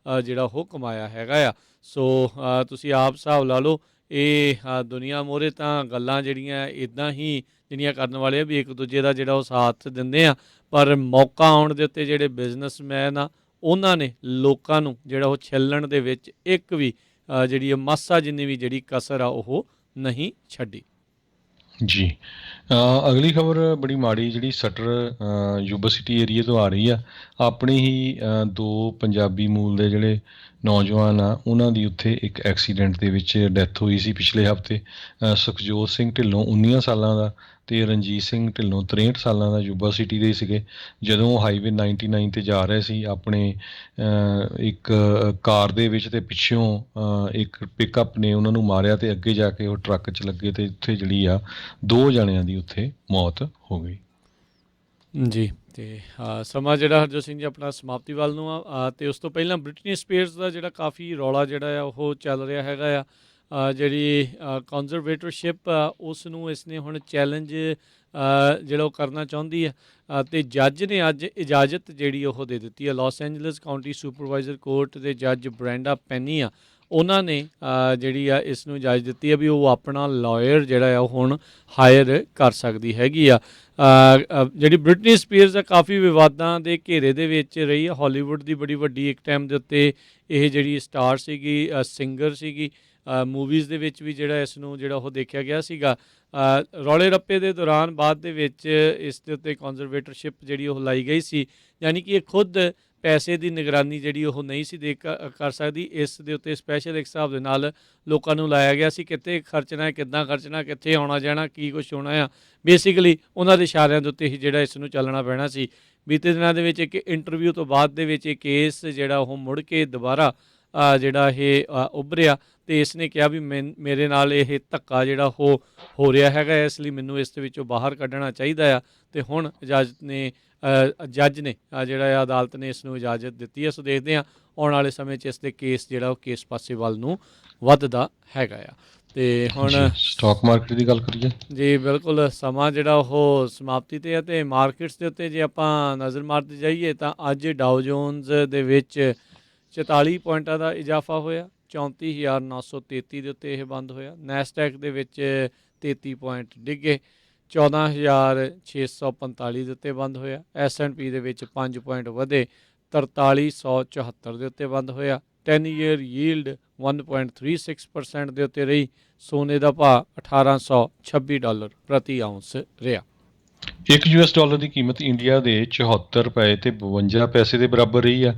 ਜਿਹੜਾ ਉਹ ਕਮਾਇਆ ਹੈਗਾ ਆ। ਸੋ ਤੁਸੀਂ ਆਪ ਹਿਸਾਬ ਲਾ ਲਓ ਇਹ ਦੁਨੀਆ ਮੋਹਰੇ ਤਾਂ ਗੱਲਾਂ ਜਿਹੜੀਆਂ ਇੱਦਾਂ ਹੀ ਜਿਹੜੀਆਂ ਕਰਨ ਵਾਲੇ ਆ ਵੀ ਇੱਕ ਦੂਜੇ ਦਾ ਜਿਹੜਾ ਉਹ ਸਾਥ ਦਿੰਦੇ ਆ, ਪਰ ਮੌਕਾ ਆਉਣ ਦੇ ਉੱਤੇ ਜਿਹੜੇ ਬਿਜ਼ਨਸਮੈਨ ਆ ਉਹਨਾਂ ਨੇ ਲੋਕਾਂ ਨੂੰ ਜਿਹੜਾ ਉਹ ਛਿੱਲਣ ਦੇ ਵਿੱਚ ਇੱਕ ਵੀ ਜਿਹੜੀ ਮਾਸਾ ਜਿੰਨੀ ਵੀ ਜਿਹੜੀ ਕਸਰ ਆ ਉਹ ਨਹੀਂ ਛੱਡੀ। ਜੀ, ਅਗਲੀ ਖਬਰ ਬੜੀ ਮਾੜੀ ਜਿਹੜੀ ਸਟਰ ਯੂਬਾ ਸਿਟੀ ਏਰੀਏ ਤੋਂ ਆ ਰਹੀ ਆ। ਆਪਣੀ ਹੀ ਦੋ ਪੰਜਾਬੀ ਮੂਲ ਦੇ ਜਿਹੜੇ ਨੌਜਵਾਨ ਆ ਉਹਨਾਂ ਦੀ ਉੱਥੇ ਇੱਕ ਐਕਸੀਡੈਂਟ ਦੇ ਵਿੱਚ ਡੈਥ ਹੋਈ ਸੀ ਪਿਛਲੇ ਹਫ਼ਤੇ। ਸੁਖਜੋਤ ਸਿੰਘ ਢਿੱਲੋਂ 19 ਸਾਲਾਂ ਦਾ ਅਤੇ ਰਣਜੀਤ ਸਿੰਘ ਢਿੱਲੋਂ 63 ਸਾਲਾਂ ਦਾ ਯੂਬਾ ਸਿਟੀ ਦੇ ਸੀਗੇ। ਜਦੋਂ ਹਾਈਵੇ 99 'ਤੇ ਜਾ ਰਹੇ ਸੀ ਆਪਣੇ ਇੱਕ ਕਾਰ ਦੇ ਵਿੱਚ ਅਤੇ ਪਿੱਛੋਂ ਇੱਕ ਪਿਕਅਪ ਨੇ ਉਹਨਾਂ ਨੂੰ ਮਾਰਿਆ ਅਤੇ ਅੱਗੇ ਜਾ ਕੇ ਉਹ ਟਰੱਕ 'ਚ ਲੱਗੇ ਅਤੇ ਉੱਥੇ ਜਿਹੜੀ ਆ 2 ਜਣਿਆਂ ਦੀ ਉੱਥੇ ਮੌਤ ਹੋ ਗਈ। ਜੀ। ਤੇ ਸਮਾਂ ਜਿਹੜਾ ਹਰਜੋਤ ਸਿੰਘ ਜੀ ਆਪਣਾ ਸਮਾਪਤੀ ਵੱਲ ਨੂੰ ਆ, ਤੇ ਉਸ ਤੋਂ ਪਹਿਲਾਂ ਬ੍ਰਿਟਨੀ ਸਪੀਅਰਸ ਦਾ ਜਿਹੜਾ ਕਾਫੀ ਰੌਲਾ ਜਿਹੜਾ ਆ ਉਹ ਚੱਲ ਰਿਹਾ ਹੈਗਾ ਆ। ਜਿਹੜੀ ਕੰਜ਼ਰਵੇਟਰਸ਼ਿਪ ਆ ਉਸ ਨੂੰ ਇਸਨੇ ਹੁਣ ਚੈਲੰਜ ਜਿਹੜਾ ਉਹ ਕਰਨਾ ਚਾਹੁੰਦੀ ਹੈ, ਅਤੇ ਜੱਜ ਨੇ ਅੱਜ ਇਜਾਜ਼ਤ ਜਿਹੜੀ ਉਹ ਦੇ ਦਿੱਤੀ ਹੈ। Los Angeles county supervisor court ਦੇ ਜੱਜ ਬ੍ਰੈਂਡਾ ਪੈਨੀ ਆ, ਉਹਨਾਂ ਨੇ ਜਿਹੜੀ ਆ ਇਸ ਨੂੰ ਇਜਾਜ਼ਤ ਦਿੱਤੀ ਹੈ ਵੀ ਉਹ ਆਪਣਾ ਲਾਇਰ ਜਿਹੜਾ ਆ ਉਹ ਹੁਣ ਹਾਇਰ ਕਰ ਸਕਦੀ ਹੈਗੀ ਆ। ਜਿਹੜੀ ਬ੍ਰਿਟਨੀ ਸਪੀਅਰਸ ਆ ਕਾਫੀ ਵਿਵਾਦਾਂ ਦੇ ਘੇਰੇ ਦੇ ਵਿੱਚ ਰਹੀ ਆ। ਹਾਲੀਵੁੱਡ ਦੀ ਬੜੀ ਵੱਡੀ ਇੱਕ ਟਾਈਮ ਦੇ ਉੱਤੇ ਇਹ ਜਿਹੜੀ ਸਟਾਰ ਸੀਗੀ, ਸਿੰਗਰ ਸੀਗੀ। ਮੂਵੀਜ਼ ਦੇ ਵਿੱਚ ਵੀ ਜਿਹੜਾ ਇਸ ਨੂੰ ਜਿਹੜਾ ਉਹ ਦੇਖਿਆ ਗਿਆ ਸੀਗਾ। ਰੌਲੇ ਰੱਪੇ ਦੇ ਦੌਰਾਨ ਬਾਅਦ ਦੇ ਵਿੱਚ ਇਸ ਦੇ ਉੱਤੇ ਕੰਜ਼ਰਵੇਟਰਸ਼ਿਪ ਜਿਹੜੀ ਉਹ ਲਾਈ ਗਈ ਸੀ, ਯਾਨੀ ਕਿ ਇਹ ਖੁਦ ਪੈਸੇ ਦੀ ਨਿਗਰਾਨੀ ਜਿਹੜੀ ਉਹ ਨਹੀਂ ਸੀ ਕਰ ਸਕਦੀ। ਇਸ ਦੇ ਉੱਤੇ ਸਪੈਸ਼ਲ ਇੱਕ ਹਿਸਾਬ ਦੇ ਨਾਲ ਲੋਕਾਂ ਨੂੰ ਲਾਇਆ ਗਿਆ ਸੀ, ਕਿੱਥੇ ਖਰਚਣਾ ਹੈ, ਕਿੱਦਾਂ ਖਰਚਣਾ, ਕਿੱਥੇ ਆਉਣਾ ਜਾਣਾ, ਕੀ ਕੁਛ ਹੋਣਾ ਆ। ਬੇਸਿਕਲੀ ਉਹਨਾਂ ਦੇ ਇਸ਼ਾਰਿਆਂ ਦੇ ਉੱਤੇ ਹੀ ਜਿਹੜਾ ਇਸ ਨੂੰ ਚੱਲਣਾ ਪੈਣਾ ਸੀ। ਬੀਤੇ ਦਿਨਾਂ ਦੇ ਵਿੱਚ ਇੱਕ ਇੰਟਰਵਿਊ ਤੋਂ ਬਾਅਦ ਦੇ ਵਿੱਚ ਇਹ ਕੇਸ ਜਿਹੜਾ ਉਹ ਮੁੜ ਕੇ ਦੁਬਾਰਾ ਜਿਹੜਾ ਇਹ ਉੱਭਰਿਆ, ਅਤੇ ਇਸ ਨੇ ਕਿਹਾ ਵੀ ਮੇਰੇ ਨਾਲ ਇਹ ਧੱਕਾ ਜਿਹੜਾ ਉਹ ਹੋ ਰਿਹਾ ਹੈਗਾ, ਇਸ ਲਈ ਮੈਨੂੰ ਇਸ ਦੇ ਵਿੱਚੋਂ ਬਾਹਰ ਕੱਢਣਾ ਚਾਹੀਦਾ ਆ। ਅਤੇ ਹੁਣ ਜੱਜ ਨੇ ਜਿਹੜਾ ਅਦਾਲਤ ਨੇ ਇਸ ਨੂੰ ਇਜਾਜ਼ਤ ਦਿੱਤੀ ਹੈ। ਸੋ ਦੇਖਦੇ ਹਾਂ ਆਉਣ ਵਾਲੇ ਸਮੇਂ 'ਚ ਇਸ ਦੇ ਕੇਸ ਜਿਹੜਾ ਉਹ ਕਿਸ ਪਾਸੇ ਵੱਲ ਨੂੰ ਵੱਧਦਾ ਹੈਗਾ ਆ। ਅਤੇ ਹੁਣ ਸਟਾਕ ਮਾਰਕੀਟ ਦੀ ਗੱਲ ਕਰੀਏ ਜੀ, ਬਿਲਕੁਲ ਸਮਾਂ ਜਿਹੜਾ ਉਹ ਸਮਾਪਤੀ 'ਤੇ ਹੈ, ਅਤੇ ਮਾਰਕੀਟਸ ਦੇ ਉੱਤੇ ਜੇ ਆਪਾਂ ਨਜ਼ਰ ਮਾਰਦੇ ਜਾਈਏ ਤਾਂ ਅੱਜ ਡਾਓ ਜੋਨਸ ਦੇ ਵਿੱਚ 44 ਪੁਆਇੰਟਾਂ ਦਾ ਇਜ਼ਾਫਾ ਹੋਇਆ, 34,933 ਦੇ ਉੱਤੇ ਇਹ ਬੰਦ ਹੋਇਆ। ਨੈਸਡੈਕ ਦੇ ਵਿੱਚ 33 ਪੁਆਇੰਟ ਡਿੱਗੇ, 14,645 ਦੇ ਉੱਤੇ ਬੰਦ ਹੋਇਆ। S&P ਦੇ ਵਿੱਚ 5 ਪੁਆਇੰਟ ਵਧੇ, 4374 ਦੇ ਉੱਤੇ ਬੰਦ ਹੋਇਆ। 10 ਈਅਰ ਯੀਲਡ 1.36% ਦੇ ਉੱਤੇ ਰਹੀ। ਸੋਨੇ ਦਾ ਭਾਅ $1,826 ਪ੍ਰਤੀ ਆਉਂਸ ਰਿਹਾ। ਇੱਕ US ਡਾਲਰ ਦੀ ਕੀਮਤ ਇੰਡੀਆ ਦੇ 74 ਰੁਪਏ ਤੇ 52 ਪੈਸੇ ਦੇ ਬਰਾਬਰ ਰਹੀ ਆ।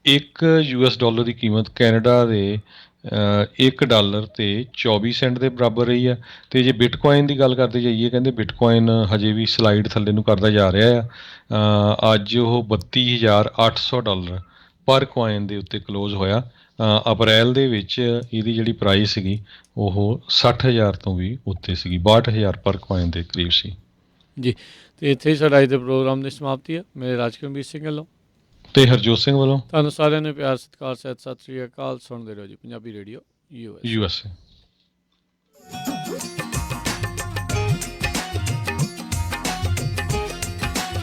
ਇੱਕ US ਡਾਲਰ ਦੀ ਕੀਮਤ ਕੈਨੇਡਾ ਦੇ $1 ਤੇ 24 ਸੈਂਟ ਦੇ ਬਰਾਬਰ ਰਹੀ ਆ। ਅਤੇ ਜੇ ਬਿਟਕੋਇਨ ਦੀ ਗੱਲ ਕਰਦੇ ਜਾਈਏ, ਕਹਿੰਦੇ ਬਿਟਕੋਇਨ ਹਜੇ ਵੀ ਸਲਾਈਡ ਥੱਲੇ ਨੂੰ ਕਰਦਾ ਜਾ ਰਿਹਾ ਆ। ਅੱਜ ਉਹ $32,800 ਪਰ ਕੋਇਨ ਦੇ ਉੱਤੇ ਕਲੋਜ਼ ਹੋਇਆ। ਅਪ੍ਰੈਲ ਦੇ ਵਿੱਚ ਇਹਦੀ ਜਿਹੜੀ ਪ੍ਰਾਈਸ ਸੀਗੀ ਉਹ 60,000 ਤੋਂ ਵੀ ਉੱਤੇ ਸੀਗੀ, 62,000 ਪਰ ਕੋਇਨ ਦੇ ਕਰੀਬ ਸੀ ਜੀ। ਅਤੇ ਇੱਥੇ ਹੀ ਸਾਡਾ ਅੱਜ ਦੇ ਪ੍ਰੋਗਰਾਮ ਦੀ ਸਮਾਪਤੀ ਹੈ। ਮੇਰੇ ਰਾਜਕਰਮਵੀਰ ਸਿੰਘ ਵੱਲੋਂ ਤੇ ਹਰਜੋਤ ਸਿੰਘ ਵੱਲੋਂ ਤੁਹਾਨੂੰ ਸਾਰਿਆਂ ਨੂੰ ਪਿਆਰ, ਸਤਿਕਾਰ, ਸਤਿ ਸ੍ਰੀ ਅਕਾਲ। ਸੁਣਦੇ ਰਹੋ ਜੀ ਪੰਜਾਬੀ ਰੇਡੀਓ USA।